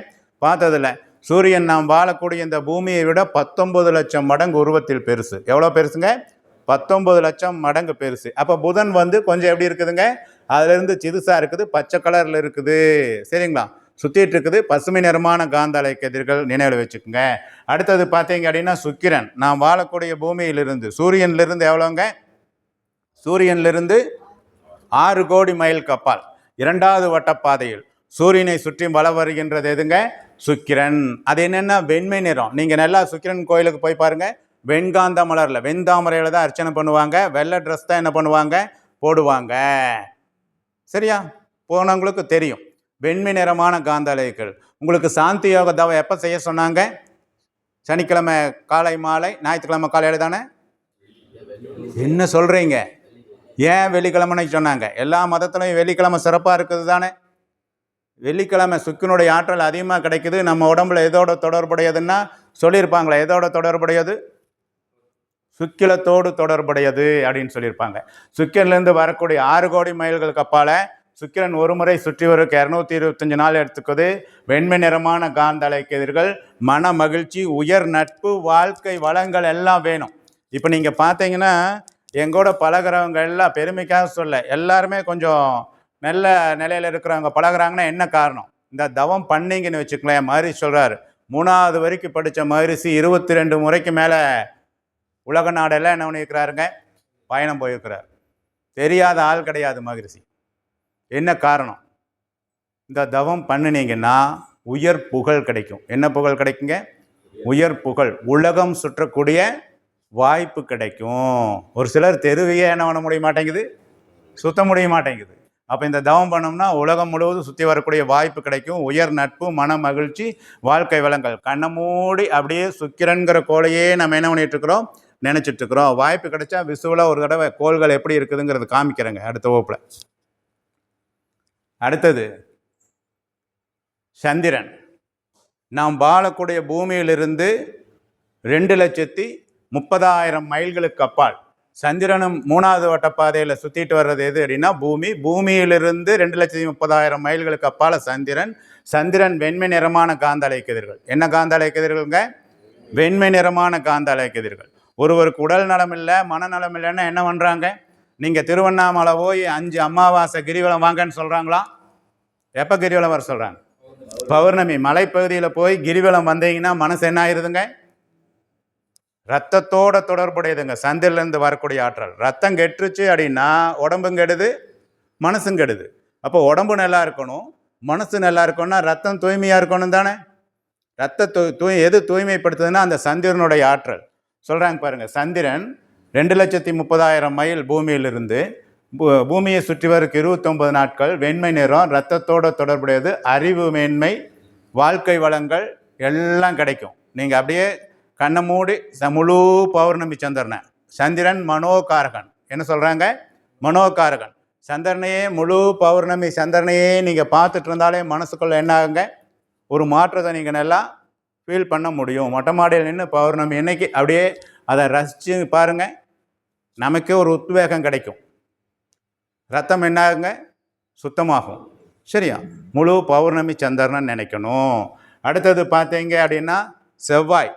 பார்த்ததில்லை. சூரியன் நாம் வாழக்கூடிய இந்த பூமியை விட 19 லட்சம் மடங்கு உருவத்தில் பெருசு. எவ்வளோ பெருசுங்க? 19 லட்சம் மடங்கு பெருசு. அப்போ புதன் வந்து கொஞ்சம் எப்படி இருக்குதுங்க? அதுலேருந்து சிறுசாக இருக்குது, பச்சை கலரில் இருக்குது. சரிங்களா? சுற்றிட்டு இருக்குது. பசுமை நிறமான காந்த அலைக்கதிர்கள் நினைவில் வச்சுக்கோங்க. அடுத்தது பார்த்தீங்க அப்படின்னா சுக்கிரன். நாம் வாழக்கூடிய பூமியிலிருந்து சூரியனிலிருந்து எவ்வளோங்க? சூரியனிலிருந்து 6 கோடி மைல் கப்பால் 2வது வட்டப்பாதையில் சூரியனை சுற்றி வலம் வருகின்றது எதுங்க? சுக்கிரன். அது என்னென்னா வெண்மை நிறம். நீங்கள் நல்லா சுக்கிரன் கோயிலுக்கு போய் பாருங்கள். வெண்காந்த மலரில் வெண்தாமரையில் தான் அர்ச்சனை பண்ணுவாங்க. வெள்ளை ட்ரெஸ் தான் என்ன பண்ணுவாங்க? போடுவாங்க. சரியா? போனவங்களுக்கு தெரியும். வெண்மை நிறமான காந்த அலைகள். உங்களுக்கு சாந்தி யோக தவம் எப்போ செய்ய சொன்னாங்க? சனிக்கிழமை காலை மாலை, ஞாயிற்றுக்கிழமை காலையில் தானே? என்ன சொல்கிறீங்க? ஏன் வெள்ளிக்கிழமைன்னு சொன்னாங்க? எல்லா மதத்துலையும் வெள்ளிக்கிழமை சிறப்பாக இருக்குது தானே? வெள்ளிக்கிழமை சுக்கினுடைய ஆற்றல் அதிகமாக கிடைக்குது. நம்ம உடம்புல எதோட தொடர்புடையதுன்னா சொல்லியிருப்பாங்களே, எதோட தொடர்புடையது? சுக்கிலத்தோடு தொடர்புடையது அப்படின்னு சொல்லியிருப்பாங்க. சுக்கிரன்லேருந்து வரக்கூடிய 6 கோடி மைல்களுக்கு அப்பால் சுக்கிரன் ஒரு முறை சுற்றி வரக்கு 225 நாள் எடுத்துக்குது. வெண்மை நிறமான காந்த அலைக்கதிர்கள், மன மகிழ்ச்சி, உயர் நட்பு, வாழ்க்கை வளங்கள் எல்லாம் வேணும். இப்போ நீங்கள் பார்த்தீங்கன்னா எங்கூட பழகிறவங்க எல்லாம், பெருமைக்காக சொல்ல, எல்லாருமே கொஞ்சம் நல்ல நிலையில் இருக்கிறவங்க பழகிறாங்கன்னா என்ன காரணம்? இந்த தவம் பண்ணிங்கன்னு வச்சுக்கலாம். மகரிஷி சொல்கிறார், 3வது வரைக்கும் படித்த மகரிஷி 22 முறைக்கு மேலே உலக நாடெல்லாம் என்ன பண்ணியிருக்கிறாருங்க? பயணம் போயிருக்கிறார். தெரியாத ஆள் கிடையாது மகரிஷி. என்ன காரணம்? இந்த தவம் பண்ணினீங்கன்னா உயர் புகழ் கிடைக்கும். என்ன புகழ் கிடைக்குங்க? உயர் புகழ். உலகம் சுற்றக்கூடிய வாய்ப்பு கிடைக்கும். ஒரு சிலர் தெருவையே என்ன பண்ண முடிய மாட்டேங்குது? சுத்த முடிய மாட்டேங்குது. அப்போ இந்த தவம் பண்ணோம்னா உலகம் முழுவதும் சுற்றி வரக்கூடிய வாய்ப்பு கிடைக்கும். உயர் நட்பு, மன மகிழ்ச்சி, வாழ்க்கை வளங்கள். கண்ணை மூடி அப்படியே சுக்கிரன்கிற கோளையே நம்ம என்ன பண்ணிட்டு இருக்கிறோம்? நினைச்சிட்டு இருக்கிறோம். வாய்ப்பு கிடைச்சா விசுவலாக ஒரு தடவை கோள்கள் எப்படி இருக்குதுங்கிறது காமிக்கிறேங்க அடுத்த வகுப்புல. அடுத்தது சந்திரன். நாம் வாழக்கூடிய பூமியிலிருந்து 2,30,000 மைல்களுக்கு அப்பால் சந்திரனும் 3வது வட்டப்பாதையில் சுற்றிட்டு வர்றது எது அப்படின்னா பூமி. பூமியிலிருந்து 2,30,000 மைல்களுக்கு அப்பால் சந்திரன். சந்திரன் வெண்மை நிறமான காந்த அலைக்கதிர்கள். என்ன காந்த அலைக்கதிர்களுங்க? வெண்மை நிறமான காந்த அலைக்கதிர்கள். ஒருவருக்கு உடல் நலம் இல்லை, மனநலம் இல்லைன்னா என்ன பண்ணுறாங்க? நீங்கள் திருவண்ணாமலை போய் 5 அமாவாசை கிரிவலம் வாங்கன்னு சொல்கிறாங்களா? எப்போ கிரிவலம் வர சொல்கிறாங்க? பௌர்ணமி. மலைப்பகுதியில் போய் கிரிவலம் வந்தீங்கன்னா மனசு என்ன ஆயிருதுங்க? ரத்தத்தோட தொடர்புடையதுங்க. சந்திரன்லேருந்து வரக்கூடிய ஆற்றல். ரத்தம் கெட்டுருச்சு அப்படின்னா உடம்பும் கெடுது, மனசும் கெடுது. அப்போ உடம்பு நல்லா இருக்கணும், மனசு நல்லா இருக்கணும்னா ரத்தம் தூய்மையாக இருக்கணும் தானே? எது தூய்மைப்படுத்துதுன்னா அந்த சந்திரனுடைய ஆற்றல். சொல்கிறாங்க பாருங்கள். சந்திரன் 2,30,000 மைல் பூமியிலிருந்து பூமியை சுற்றி வரக்கு 29 நாட்கள். வெண்மை நிறம், ரத்தத்தோட தொடர்புடையது, அறிவு மேன்மை, வாழ்க்கை வளங்கள் எல்லாம் கிடைக்கும். நீங்கள் அப்படியே கண்ணை மூடி முழு பௌர்ணமி சந்திரனை. சந்திரன் மனோகாரகன். என்ன சொல்கிறாங்க? மனோகாரகன். சந்திரனையே முழு பௌர்ணமி சந்திரனையே நீங்கள் பார்த்துட்டு இருந்தாலே மனசுக்குள்ளே என்ன ஆகுங்க? ஒரு மாற்றத்தை நீங்கள் நல்லா ஃபீல் பண்ண முடியும். மொட்டை மாடியில் நின்று பௌர்ணமி இன்னைக்கு அப்படியே அதை ரசித்து பாருங்கள். நமக்கே ஒரு உத்வேகம் கிடைக்கும். ரத்தம் என்ன ஆகுங்க? சுத்தமாகும். சரியா? முழு பௌர்ணமி சந்திரன் நினைக்கணும். அடுத்தது பார்த்தீங்க அப்படின்னா செவ்வாய்.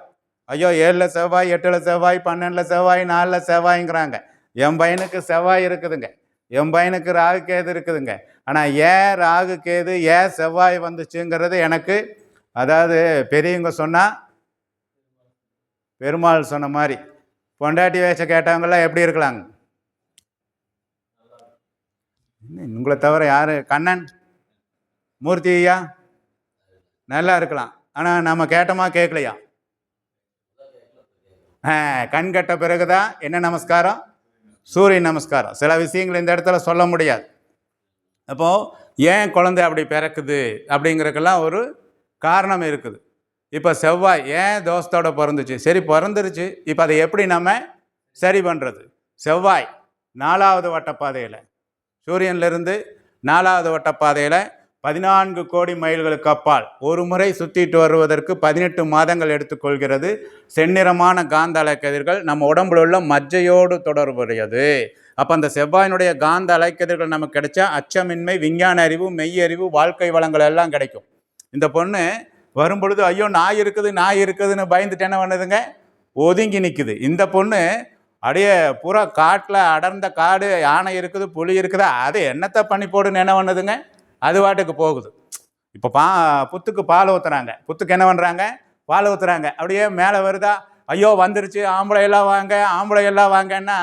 ஐயோ 7ல் செவ்வாய், 8ல் செவ்வாய், 12ல் செவ்வாய், 4ல் செவ்வாய்ங்கிறாங்க. என் பையனுக்கு செவ்வாய் இருக்குதுங்க, என் பையனுக்கு ராகு கேது இருக்குதுங்க. ஆனால் ஏன் ராகு கேது, ஏன் செவ்வாய் வந்துச்சுங்கிறது எனக்கு, அதாவது பெரியவங்க சொன்னால் பெருமாள் சொன்ன மாதிரி பொண்டாட்டி வயசை கேட்டவங்களாம் எப்படி இருக்கலாங்க? உங்களை தவிர யார்? கண்ணன் மூர்த்தி ஐயா நல்லா இருக்கலாம். ஆனால் நம்ம கேட்டோமா கேட்கலையா? கண் கட்ட பிறகுதான் என்ன நமஸ்காரம்? சூரிய நமஸ்காரம். சில விஷயங்கள் இந்த இடத்துல சொல்ல முடியாது. அப்போது ஏன் குழந்தை அப்படி பிறக்குது அப்படிங்கிறதுக்கெல்லாம் ஒரு காரணம் இருக்குது. இப்போ செவ்வாய் ஏன் தோஷத்தோட பிறந்துச்சு? சரி, பிறந்துருச்சு. இப்போ அதை எப்படி நம்ம சரி பண்ணுறது? செவ்வாய் 4வது வட்டப்பாதையில், சூரியன்லேருந்து 4வது வட்டப்பாதையில் 14 கோடி மைல்களுக்கு அப்பால் ஒரு முறை சுற்றிட்டு வருவதற்கு 18 மாதங்கள் எடுத்துக்கொள்கிறது. செந்நிறமான காந்த அலைக்கதிர்கள் நம்ம உடம்புல உள்ள மஜ்ஜையோடு தொடர்புடையது. அப்போ அந்த செவ்வாயினுடைய காந்த அலைக்கதிர்கள் நமக்கு கிடைச்சா அச்சமின்மை, விஞ்ஞான அறிவு, மெய்யறிவு, வாழ்க்கை வளங்கள் எல்லாம் கிடைக்கும். இந்த பொண்ணு வரும்பொழுது ஐயோ நாய் இருக்குதுன்னு பயந்துட்டு என்ன பண்ணுதுங்க? ஒதுங்கி நிற்குது. இந்த பொண்ணு அப்படியே பூரா காட்டில், அடர்ந்த காடு, யானை இருக்குது, புலி இருக்குதா, அது என்னத்தை பண்ணி போடுன்னு என்ன பண்ணுதுங்க? அது வாட்டுக்கு போகுது. இப்போ புத்துக்கு பால் ஊற்றுறாங்க, புத்துக்கு என்ன பண்ணுறாங்க, பால் ஊற்றுறாங்க, அப்படியே மேலே வருதா, ஐயோ வந்துருச்சு, ஆம்பளை எல்லாம் வாங்க, ஆம்பளை எல்லாம் வாங்கன்னா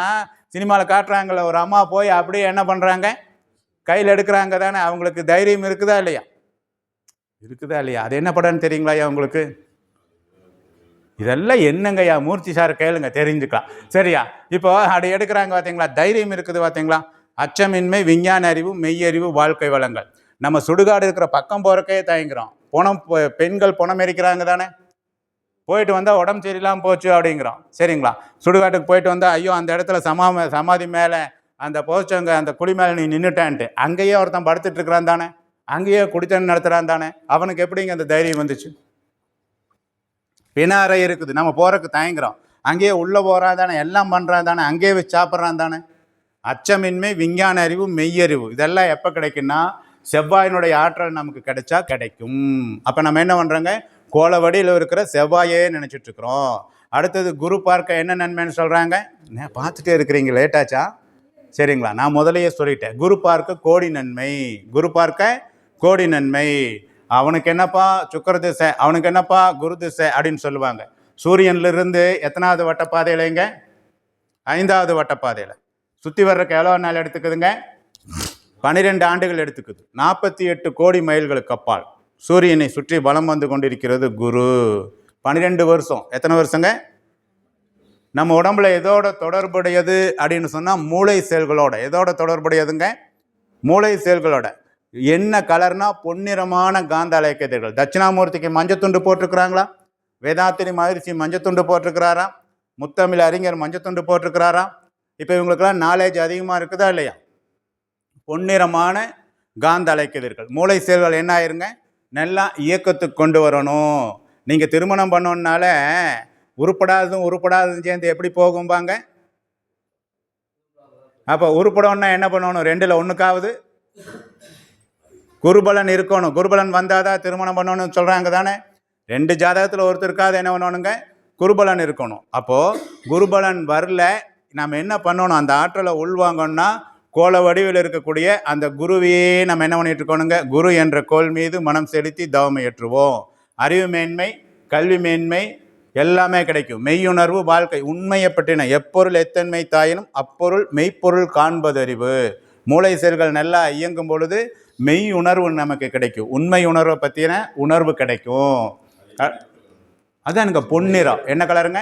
சினிமாவில் காட்டுறாங்கள, ஒரு அம்மா போய் அப்படியே என்ன பண்ணுறாங்க, கையில் எடுக்கிறாங்க தானே. அவங்களுக்கு தைரியம் இருக்குதா இல்லையா? இருக்குதா இல்லையா? அது என்ன படம்னு தெரியுங்களா ஐயா உங்களுக்கு? இதெல்லாம் என்னங்கய்யா, மூர்த்தி சார் கேளுங்க தெரிஞ்சுக்கலாம். சரியா? இப்போ அப்படி எடுக்கிறாங்க பார்த்தீங்களா, தைரியம் இருக்குது பார்த்தீங்களா. அச்சமின்மை விஞ்ஞான அறிவு மெய்யறிவு வாழ்க்கை வளங்கள். நம்ம சுடுகாடு இருக்கிற பக்கம் போகிறக்கே தயங்குறோம். பெண்கள் பணம் எரிக்கிறாங்க தானே, போயிட்டு வந்தால் உடம்பு சரியில்லாமல் போச்சு அப்படிங்கிறோம். சரிங்களா? சுடுகாட்டுக்கு போயிட்டு வந்தால் ஐயோ அந்த இடத்துல சமாதி மேலே அந்த போச்சவங்க அந்த குழி மேலே நீ நின்றுட்டான்ட்டு அங்கேயே ஒருத்தன் படுத்துட்டு இருக்கிறான் தானே, அங்கேயே குடித்தண்ணி நடத்துகிறான் தானே. அவனுக்கு எப்படிங்க அந்த தைரியம் வந்துச்சு? பிணறை இருக்குது, நம்ம போகிறதுக்கு தயங்குறோம், அங்கேயே உள்ளே போகிறான் தானே, எல்லாம் பண்ணுறான் தானே, அங்கேயே வச்சு சாப்பிட்றான் தானே. அச்சமின்மை விஞ்ஞான அறிவு மெய்யறிவு இதெல்லாம் எப்போ கிடைக்குன்னா செவ்வாயினுடைய ஆற்றல் நமக்கு கிடைச்சா கிடைக்கும். அப்போ நம்ம என்ன பண்ணுறோங்க, கோலவடியில் இருக்கிற செவ்வாயே நினச்சிட்டு இருக்கிறோம். அடுத்தது குரு பார்க்க என்ன நன்மைன்னு சொல்கிறாங்க, பார்த்துட்டே இருக்கிறீங்க, லேட்டாச்சா? சரிங்களா, நான் முதலையே சொல்லிட்டேன். குரு பார்க்க கோடி நன்மை, குரு பார்க்க கோடி நன்மை. அவனுக்கு என்னப்பா சுக்கர திசை, அவனுக்கு என்னப்பா குரு திசை அப்படின்னு சொல்லுவாங்க. சூரியன்லேருந்து எத்தனாவது வட்டப்பாதையிலங்க, 5வது வட்டப்பாதையில் சுற்றி வர்றதுக்கு எவ்வளோ நாள் எடுத்துக்குதுங்க, 12 ஆண்டுகள் எடுத்துக்குது. 48 கோடி மைல்களுக்கு அப்பால் சூரியனை சுற்றி பலம் வந்து கொண்டிருக்கிறது குரு. 12 வருஷம். எத்தனை வருஷங்க? நம்ம உடம்புல எதோட தொடர்புடையது அப்படின்னு சொன்னால் மூளை செயல்களோட. எதோட தொடர்புடையதுங்க? மூளை செயல்களோட. என்ன கலர்னா பொன்னிறமான காந்த அலைக்கதிர்கள். தட்சிணாமூர்த்திக்கு மஞ்சத்துண்டு போட்டிருக்கிறாங்களா? வேதாத்திரி மகரிஷி மஞ்சத்துண்டு போட்டிருக்கிறாரா? முத்தமிழ் அறிஞர் மஞ்சத்துண்டு போட்டிருக்கிறாரா? இப்போ இவங்களுக்கெல்லாம் நாலேஜ் அதிகமாக இருக்குதா இல்லையா? பொன்னிறமான காந்த அலைக்கதிர்கள். மூளை செயல்கள் என்ன ஆயிருங்க, நல்லா இயக்கத்துக்கு கொண்டு வரணும். நீங்கள் திருமணம் பண்ணோன்னால உருப்படாதும் சேர்ந்து எப்படி போகும்பாங்க? அப்போ உருப்படணும்னா என்ன பண்ணணும், 2ல் 1க்காவது குருபலன் இருக்கணும். குருபலன் வந்தாதான் திருமணம் பண்ணணும்னு சொல்கிறாங்க தானே. 2 ஜாதகத்தில் ஒருத்தருக்காவது என்ன பண்ணணுங்க, குருபலன் இருக்கணும். அப்போது குருபலன் வரல, நம்ம என்ன பண்ணணும், அந்த ஆற்றலை உள்வாங்கணும்னா கோல வடிவில் இருக்கக்கூடிய அந்த குருவையே நம்ம என்ன பண்ணிட்டு இருக்கணுங்க, குரு என்ற கோல் மீது மனம் செலுத்தி தவம் ஏற்றுவோம். அறிவு மேன்மை, கல்வி மேன்மை எல்லாமே கிடைக்கும். மெய்யுணர்வு வாழ்க்கை உண்மையை பற்றின எப்பொருள் எத்தன்மை தாயினும் அப்பொருள் மெய்ப்பொருள் காண்பது அறிவு. மூளை செயல்கள் நல்லா இயங்கும் பொழுது மெய் உணர்வு நமக்கு கிடைக்கும். உண்மை உணர்வை பற்றின உணர்வு கிடைக்கும். அதான் எனக்கு பொன்னிறம். என்ன கலருங்க?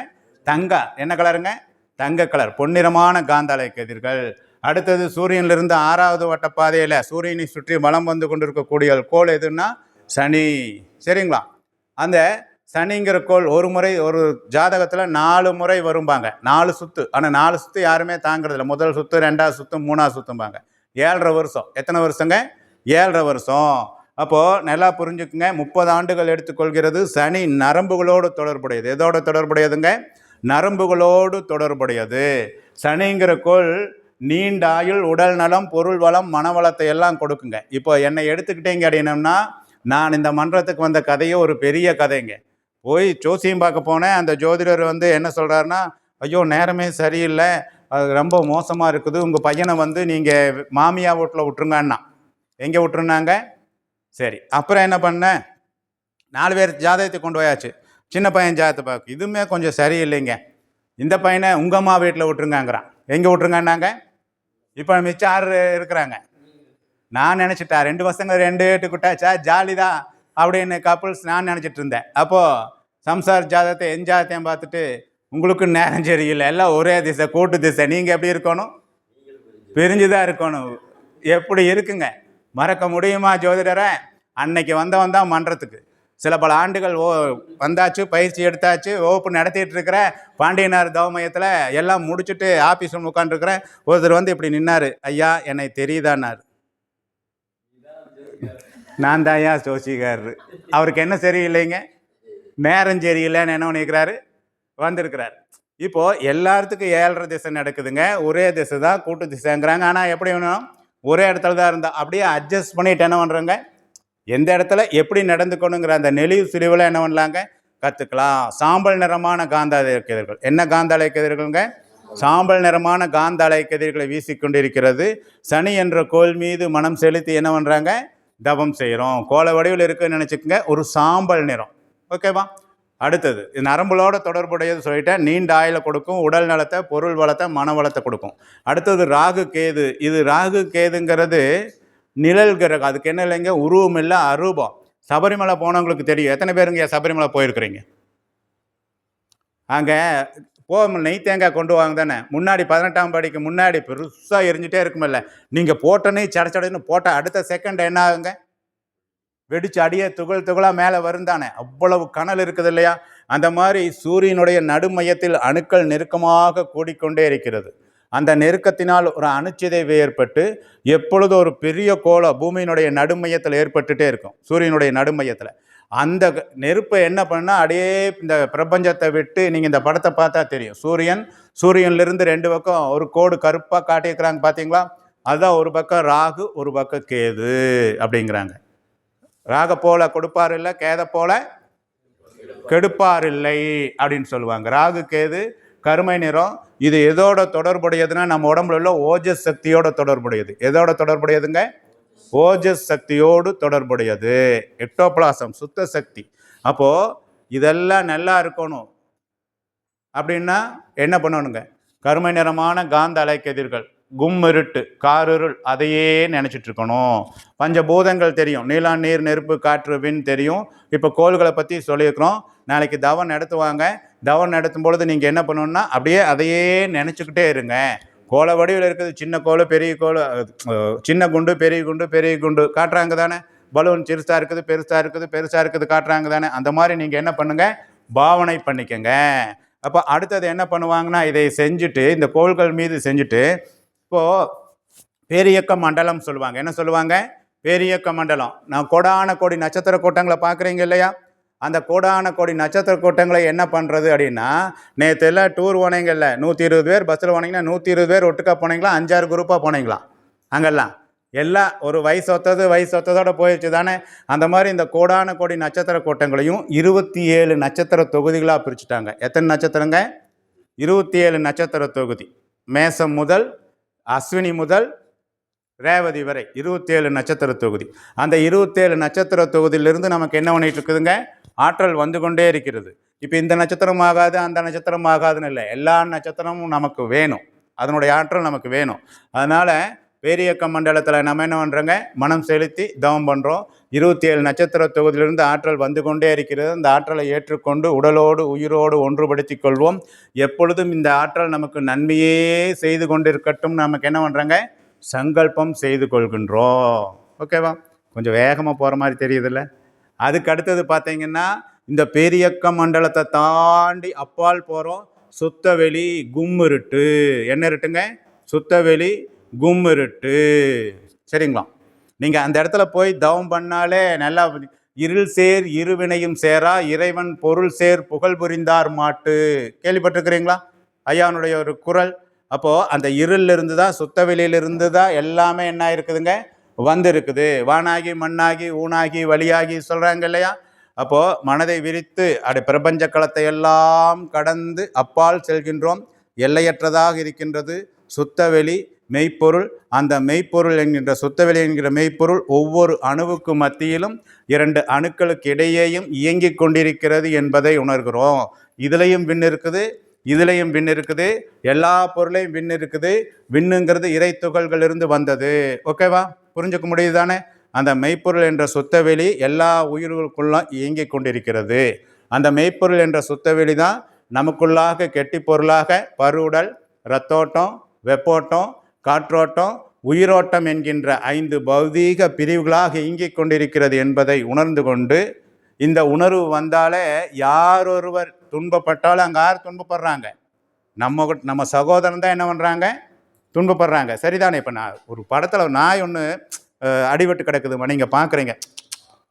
என்ன கலருங்க? தங்க கலர். பொன்னிறமான காந்த அலைக்கதிர்கள். அடுத்தது சூரியனிலிருந்து 6வது வட்டப்பாதையில் சூரியனை சுற்றி வலம் வந்து கொண்டிருக்கக்கூடிய கோள் எதுன்னா சனி. சரிங்களா? அந்த சனிங்கிற கோள் ஒரு முறை ஒரு ஜாதகத்தில் 4 முறை வரும்பாங்க. 4 சுத்து. ஆனால் 4 சுத்து யாருமே தாங்கிறதில்ல. முதல் சுத்து, 2வது சுத்து, 3வது சுத்தும்பாங்க. 7.5 வருஷம். எத்தனை வருஷங்க? 7.5 வருஷம். அப்போது நல்லா புரிஞ்சுக்குங்க, 30 ஆண்டுகள் எடுத்துக்கொள்கிறது. சனி நரம்புகளோடு தொடர்புடையது. எதோட தொடர்புடையதுங்க? நரம்புகளோடு தொடர்புடையது. சனிங்கிற கோள் நீண்ட ஆயுள், உடல் நலம், பொருள் வளம், மனவளத்தை எல்லாம் கொடுக்குங்க. இப்போ என்னை எடுத்துக்கிட்டேங்க அப்படின்னம்னா, நான் இந்த மன்றத்துக்கு வந்த கதையே ஒரு பெரிய கதைங்க. போய் ஜோசியம் பார்க்க போனேன். அந்த ஜோதிடர் வந்து என்ன சொல்கிறாருன்னா, ஐயோ நேரமே சரியில்லை, அது ரொம்ப மோசமாக இருக்குது, உங்கள் பையனை வந்து நீங்கள் மாமியா வீட்டில் விட்டுருங்கண்ணா. எங்கே விட்டுருந்தாங்க? சரி, அப்புறம் என்ன பண்ணேன், 4 பேர் ஜாதகத்தை கொண்டு போயாச்சு. சின்ன பையன் ஜாதகத்தை பார்க்க, இதுவுமே கொஞ்சம் சரியில்லைங்க, இந்த பையனை உங்கள் அம்மா வீட்டில் விட்டுருங்கிறான். எங்கே விட்டுருங்கன்னாங்க? இப்போ மிச்சம் 6 இருக்கிறாங்க. நான் நினச்சிட்டா 2 பசங்க 2 ஏட்டுக்கிட்டாச்சா ஜாலி தான் அப்படின்னு கப்புள்ஸ் நான் நினச்சிட்டு இருந்தேன். அப்போது சம்சார் ஜாதகத்தை என் ஜாதகத்தையும் பார்த்துட்டு, உங்களுக்கு நேரம் சரியில்லை, எல்லாம் ஒரே திசை, கூட்டு திசை, நீங்கள் எப்படி இருக்கணும்? பிரிஞ்சு தான் இருக்கணும். எப்படி இருக்குங்க? மறக்க முடியுமா ஜோதிடரை? அன்னைக்கு வந்தவன் தான் மன்றத்துக்கு. சில பல ஆண்டுகள் வந்தாச்சு, பயிற்சி எடுத்தாச்சு, வகுப்பு நடத்திட்டு இருக்கிறேன். பாண்டியனார் தவமயத்தில் எல்லாம் முடிச்சுட்டு ஆஃபீஸில் உட்காந்துருக்கிறேன். ஒருத்தர் வந்து இப்படி நின்னார். ஐயா என்னை தெரியுதான்னார். நான் தான் ஐயா ஜோசிகாரரு. அவருக்கு என்ன சரியில்லைங்க? நேரம் சரியில்லைன்னு என்ன பண்ணிக்கிறாரு, வந்திருக்கிறார். இப்போது எல்லாத்துக்கும் 7.5 திசை நடக்குதுங்க. ஒரே திசை தான், கூட்டு திசைங்கிறாங்க. ஆனால் எப்படி வேணும், ஒரே இடத்துல தான் இருந்தால் அப்படியே அட்ஜஸ்ட் பண்ணிட்டு என்ன பண்ணுறோங்க, எந்த இடத்துல எப்படி நடந்துக்கணுங்கிற அந்த நெளிவு சுழிவில் என்ன பண்ணலாங்க, கற்றுக்கலாம். சாம்பல் நிறமான காந்த அலைக்கதிர்கள். என்ன காந்த அலைக்கதிர்கள்ங்க? சாம்பல் நிறமான காந்த அலைக்கதிர்களை வீசிக்கொண்டிருக்கிறது. சனி என்ற கோள் மீது மனம் செலுத்தி என்ன பண்ணுறாங்க, தவம் செய்கிறோம். கோல வடிவில் இருக்குன்னு நினச்சிக்கங்க, ஒரு சாம்பல் நிறம். ஓகேவா? அடுத்தது நரம்புகளோட தொடர்புடையது சொல்லிட்டேன். நீண்ட ஆயுளை கொடுக்கும், உடல் நலத்தை, பொருள் வளத்தை, மன வளத்தை கொடுக்கும். அடுத்தது ராகு கேது. இது ராகு கேதுங்கிறது நிழல் கிரகம். அதுக்கு என்ன இல்லைங்க, உருவம் இல்லை, அரூபம். சபரிமலை போனவங்களுக்கு தெரியும். எத்தனை பேருங்க சபரிமலை போயிருக்கிறீங்க? அங்கே நெய் தேங்காய் கொண்டு வாங்க தானே, முன்னாடி 18ஆம் படிக்கு முன்னாடி பெருசாக எரிஞ்சிட்டே இருக்குமில்ல, நீங்கள் போட்டனே சடச்சடன்னு போட்ட அடுத்த செகண்ட் என்ன ஆகுங்க, வெடிச்சு அடியே துகள் துகளாக மேலே வருந்தானே, அவ்வளவு கனல் இருக்குது இல்லையா? அந்த மாதிரி சூரியனுடைய நடுமையத்தில் அணுக்கள் நெருக்கமாக கூடிக்கொண்டே இருக்கிறது. அந்த நெருக்கத்தினால் ஒரு அணுச்சிதைவு ஏற்பட்டு எப்பொழுது ஒரு பெரிய கோலம் பூமியினுடைய நடுமையத்தில் ஏற்பட்டுட்டே இருக்கும். சூரியனுடைய நடுமையத்தில் அந்த நெருப்பை என்ன பண்ணால் அப்படியே இந்த பிரபஞ்சத்தை விட்டு, நீங்கள் இந்த படத்தை பார்த்தா தெரியும், சூரியன்லேருந்து 2 பக்கம் ஒரு கோடு கருப்பாக காட்டியிருக்கிறாங்க பார்த்தீங்களா? அதுதான் ஒரு பக்கம் ராகு, ஒரு பக்கம் கேது அப்படிங்கிறாங்க. ராக போல கொடுப்பார் இல்லை, கேத போல கெடுப்பார் இல்லை அப்படின்னு சொல்லுவாங்க. ராகு கேது கருமை நிறம். இது எதோட தொடர்புடையதுன்னா நம்ம உடம்புல உள்ள ஓஜஸ் சக்தியோட தொடர்புடையது. எதோட தொடர்புடையதுங்க? ஓஜஸ் சக்தியோடு தொடர்புடையது. எக்டோபிளாசம், சுத்த சக்தி. அப்போ இதெல்லாம் நல்லா இருக்கணும் அப்படின்னா என்ன பண்ணணுங்க? கருமை நிறமான காந்த அலைக்கதிர்கள், கும்மிருட்டு, காரிருள், அதையே நினச்சிட்டு இருக்கணும். பஞ்சபூதங்கள் தெரியும், நீலா, நீர், நெருப்பு, காற்று, விண் தெரியும். இப்போ கோள்களை பற்றி சொல்லியிருக்கிறோம். நாளைக்கு தவம் நடத்துவாங்க. தவம் நடத்தும் பொழுது நீங்கள் என்ன பண்ணணும்னா அப்படியே அதையே நினச்சிக்கிட்டே இருங்க. கோல வடிவில் இருக்குது. சின்ன கோல், பெரிய கோல், சின்ன குண்டு, பெரிய குண்டு, பெரிய குண்டு காட்டுறாங்க தானே. பலூன் சிறுசாக இருக்குது, பெருசாக இருக்குது, பெருசாக இருக்குது காட்டுறாங்க தானே. அந்த மாதிரி நீங்கள் என்ன பண்ணுங்க, பாவனை பண்ணிக்கங்க. அப்போ அடுத்தது என்ன பண்ணுவாங்கன்னா, இதை செஞ்சுட்டு, இந்த கோள்கள் மீது செஞ்சுட்டு, இப்போது பேரியக்க மண்டலம் சொல்லுவாங்க. என்ன சொல்லுவாங்க? பேரியக்க மண்டலம். நான் கோடான கோடி நட்சத்திர கூட்டங்களை பார்க்குறீங்க இல்லையா? அந்த கோடான கோடி நட்சத்திர கூட்டங்களை என்ன பண்ணுறது அப்படின்னா, நேற்று எல்லாம் டூர் போனீங்கல்ல, 120 பேர் பஸ்ஸில் போனீங்கன்னா 120 பேர் ஒட்டுக்கா போனீங்களா, 5-6 குரூப்பாக போனீங்களா? அங்கெல்லாம் எல்லாம் ஒரு வயசு ஒத்ததோட போயிடுச்சு தானே. அந்த மாதிரி இந்த கோடான கோடி நட்சத்திர கூட்டங்களையும் 27 நட்சத்திர தொகுதிகளாக பிரிச்சுட்டாங்க. எத்தனை நட்சத்திரங்க? 27 நட்சத்திர தொகுதி. மேசம் முதல் அஸ்வினி முதல் ரேவதி வரை 27 நட்சத்திர தொகுதி. அந்த 27 நட்சத்திர தொகுதியிலிருந்து நமக்கு என்ன பண்ணிட்டு இருக்குதுங்க, ஆற்றல் வந்து கொண்டே இருக்கிறது. இப்போ இந்த நட்சத்திரம் ஆகாது, அந்த நட்சத்திரம் ஆகாதுன்னு இல்லை, எல்லா நட்சத்திரமும் நமக்கு வேணும். அதனுடைய ஆற்றல் நமக்கு வேணும். அதனால் பேரியக்க மண்டலத்தில் நம்ம என்ன பண்ணுறோங்க, மனம் செலுத்தி தவம் பண்ணுறோம். 27 நட்சத்திர தொகுதியிலிருந்து ஆற்றல் வந்து கொண்டே இருக்கிறது. அந்த ஆற்றலை ஏற்றுக்கொண்டு உடலோடு உயிரோடு ஒன்றுபடுத்தி கொள்வோம். எப்பொழுதும் இந்த ஆற்றல் நமக்கு நன்மையே செய்து கொண்டிருக்கட்டும். நமக்கு என்ன பண்ணுறோங்க, சங்கல்பம் செய்து கொள்கின்றோம். ஓகேவா? கொஞ்சம் வேகமாக போகிற மாதிரி தெரியுதுல்ல? அதுக்கு அடுத்தது பார்த்தீங்கன்னா, இந்த பேரியக்க மண்டலத்தை தாண்டி அப்பால் போகிறோம். சுத்தவெளி, கும்மிருட்டு. என்ன இருட்டுங்க? சுத்தவெளி, கும்மிருட்டு. சரிங்களா? நீங்கள் அந்த இடத்துல போய் தவம் பண்ணாலே நல்லா, இருள் சேர் இருவினையும் சேரா இறைவன் பொருள் சேர் புகழ் புரிந்தார் மாட்டு. கேள்விப்பட்டிருக்கிறீங்களா ஐயானுடைய ஒரு குரல்? அப்போது அந்த இருளிலிருந்து தான், சுத்தவெளியிலிருந்து தான் எல்லாமே என்ன இருக்குதுங்க, வந்திருக்குது. வானாகி மண்ணாகி ஊனாகி வழியாகி சொல்கிறாங்க இல்லையா? அப்போது மனதை விரித்து பிரபஞ்ச களத்தை எல்லாம் கடந்து அப்பால் செல்கின்றோம். எல்லையற்றதாக இருக்கின்றது சுத்தவெளி, மெய்ப்பொருள். அந்த மெய்ப்பொருள் என்கின்ற சுத்தவெளி என்கிற மெய்ப்பொருள் ஒவ்வொரு அணுவுக்கு மத்தியிலும் 2 அணுக்களுக்கு இடையேயும் இயங்கி கொண்டிருக்கிறது என்பதை உணர்கிறோம். இதுலேயும் விண் இருக்குது, இதுலேயும் விண் இருக்குது, எல்லா பொருளையும் விண் இருக்குது. விண்ணுங்கிறது இறை துகள்களிலிருந்து வந்தது. ஓகேவா? புரிஞ்சுக்க முடியுது தானே? அந்த மெய்ப்பொருள் என்ற சுத்தவெளி எல்லா உயிர்களுக்குள்ளும் இயங்கி கொண்டிருக்கிறது. அந்த மெய்ப்பொருள் என்ற சுத்தவெளி தான் நமக்குள்ளாக கெட்டி பொருளாக பருவுடல், இரத்தோட்டம், வெப்போட்டம், காற்றோட்டம், உயிரோட்டம் என்கின்ற 5 பௌதீக பிரிவுகளாக இயங்கிக் கொண்டிருக்கிறது என்பதை உணர்ந்து கொண்டு, இந்த உணர்வு வந்தாலே யார் ஒருவர் துன்பப்பட்டாலும் அங்கே யார் துன்பப்படுறாங்க? நம்ம சகோதரன் தான் என்ன பண்ணுறாங்க, துன்பப்படுறாங்க. சரிதானே? இப்போ நான் ஒரு படத்தில் நாய் ஒன்று அடிபட்டு கிடக்குதுமா, நீங்கள் பார்க்குறீங்க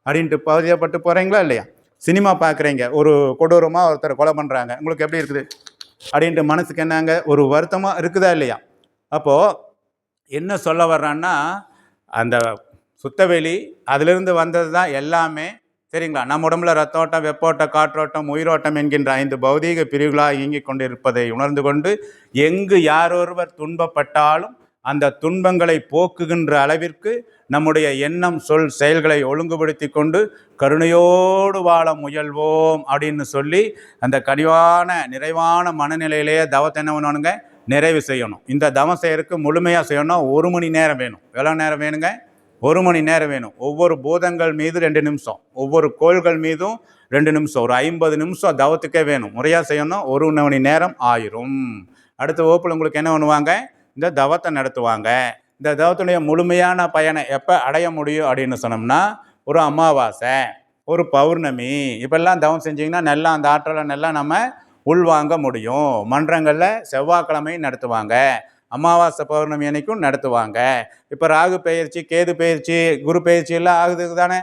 அப்படின்ட்டு பகுதியப்பட்டு போகிறீங்களா இல்லையா? சினிமா பார்க்குறீங்க, ஒரு கொடூரமாக ஒருத்தரை கொலை பண்ணுறாங்க, உங்களுக்கு எப்படி இருக்குது அப்படின்ட்டு மனசுக்கு என்னங்க ஒரு வருத்தமாக இருக்குதா இல்லையா? அப்போது என்ன சொல்ல வர்றான்னா, அந்த சுத்தவெளி அதிலிருந்து வந்தது தான் எல்லாமே. சரிங்களா? நம்ம உடம்புல ரத்தோட்டம், வெப்போட்டம், காற்றோட்டம், உயிரோட்டம் என்கின்ற 5 பௌதீக பிரிவுகளாக இயங்கிக் கொண்டிருப்பதை உணர்ந்து கொண்டு, எங்கு யாரொருவர் துன்பப்பட்டாலும் அந்த துன்பங்களை போக்குகின்ற அளவிற்கு நம்முடைய எண்ணம் சொல் செயல்களை ஒழுங்குபடுத்தி கொண்டு கருணையோடு வாழ முயல்வோம் அப்படின்னு சொல்லி அந்த கனிவான நிறைவான மனநிலையிலேயே தவத்தை என்ன பண்ணணுங்க, நிறைவு செய்யணும். இந்த தவம் செய்யறதுக்கு முழுமையாக செய்யணும் 1 மணி நேரம் வேணும். எவ்வளோ நேரம் வேணுங்க? 1 மணி நேரம் வேணும். ஒவ்வொரு பூதங்கள் மீது 2 நிமிஷம், ஒவ்வொரு கோள்கள் மீதும் 2 நிமிஷம், ஒரு 50 நிமிஷம் தவத்துக்கே வேணும். முறையாக செய்யணும். 1 மணி நேரம் ஆயிரும். அடுத்த வகுப்பில் உங்களுக்கு என்ன பண்ணுவாங்க, இந்த தவத்தை நடத்துவாங்க. இந்த தவத்துடைய முழுமையான பயனை எப்போ அடைய முடியும் அப்படின்னு சொன்னோம்னா, ஒரு அமாவாசை, ஒரு பௌர்ணமி இப்பெல்லாம் தவம் செஞ்சிங்கன்னா நல்லா அந்த ஆற்றலை நல்லா நம்ம உள்வாங்க முடியும். மன்றங்களில் செவ்வாய்க்கிழமை நடத்துவாங்க, அமாவாசை பௌர்ணமி அன்னைக்கும் நடத்துவாங்க. இப்போ ராகு பயிற்சி, கேது பயிற்சி, குரு பயிற்சி எல்லாம் ஆகுது தானே,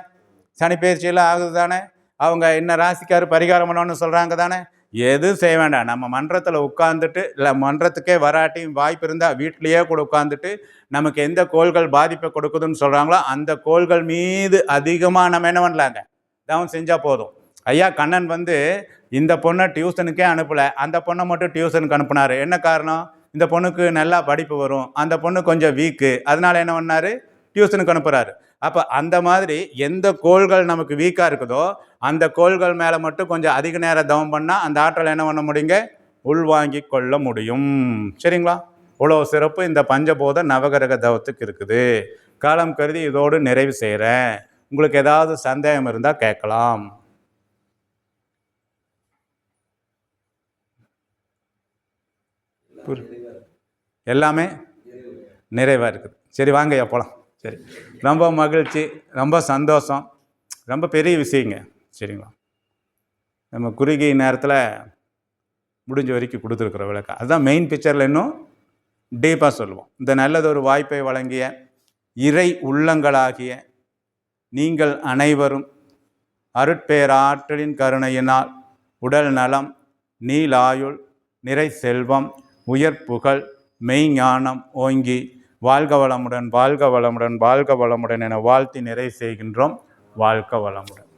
சனி பயிற்சி எல்லாம் ஆகுது தானே. அவங்க என்ன ராசிக்காரு பரிகாரம் பண்ணணும்னு சொல்கிறாங்க தானே. எதுவும் செய்ய வேண்டாம். நம்ம மன்றத்தில் உட்காந்துட்டு, இல்லை மன்றத்துக்கே வராட்டியும் வாய்ப்பு இருந்தால் வீட்டிலையே கூட உட்காந்துட்டு நமக்கு எந்த கோள்கள் பாதிப்பை கொடுக்குதுன்னு சொல்கிறாங்களோ அந்த கோள்கள் மீது அதிகமாக நம்ம என்ன பண்ணலாங்க, தவம் செஞ்சால் போதும். ஐயா கண்ணன் வந்து இந்த பொண்ணை டியூஷனுக்கே அனுப்பலை, அந்த பொண்ணை மட்டும் டியூஷனுக்கு அனுப்புனார். என்ன காரணம்? இந்த பொண்ணுக்கு நல்லா படிப்பு வரும், அந்த பொண்ணு கொஞ்சம் வீக்கு, அதனால் என்ன பண்ணார், டியூஷனுக்கு அனுப்புகிறாரு. அப்போ அந்த மாதிரி எந்த கோள்கள் நமக்கு வீக்காக இருக்குதோ அந்த கோள்கள் மேலே மட்டும் கொஞ்சம் அதிக நேரம் தவம் பண்ணால் அந்த ஆற்றலை என்ன பண்ண முடியுங்க, உள்வாங்கி கொள்ள முடியும். சரிங்களா? இவ்வளோ சிறப்பு இந்த பஞ்சபூத நவகிரக தவத்துக்கு இருக்குது. காலம் கருதி இதோடு நிறைவு செய்கிறேன். உங்களுக்கு ஏதாவது சந்தேகம் இருந்தால் கேட்கலாம். எல்லாமே நிறைவாக இருக்குது. சரி வாங்க போகலாம். சரி, ரொம்ப மகிழ்ச்சி, ரொம்ப சந்தோஷம், ரொம்ப பெரிய விஷயங்க. சரிங்களா? நம்ம குறுகிய நேரத்தில் முடிஞ்ச வரைக்கும் கொடுத்துருக்குற விளக்கம் அதுதான் மெயின் பிக்சரில் இன்னும் டீப்பாக சொல்லுவோம். இந்த நல்லதொரு வாய்ப்பை வழங்கிய இறை உள்ளங்களாகிய நீங்கள் அனைவரும் அருட்பேராற்றலின் கருணையினால் உடல் நலம், நீலாயுள், நிறை செல்வம், உயர் புகழ், மெய்ஞானம் ஓங்கி வாழ்க வளமுடன், வாழ்க வளமுடன், வாழ்க வளமுடன் என வாழ்த்தி நிறைவு செய்கின்றோம். வாழ்க வளமுடன்.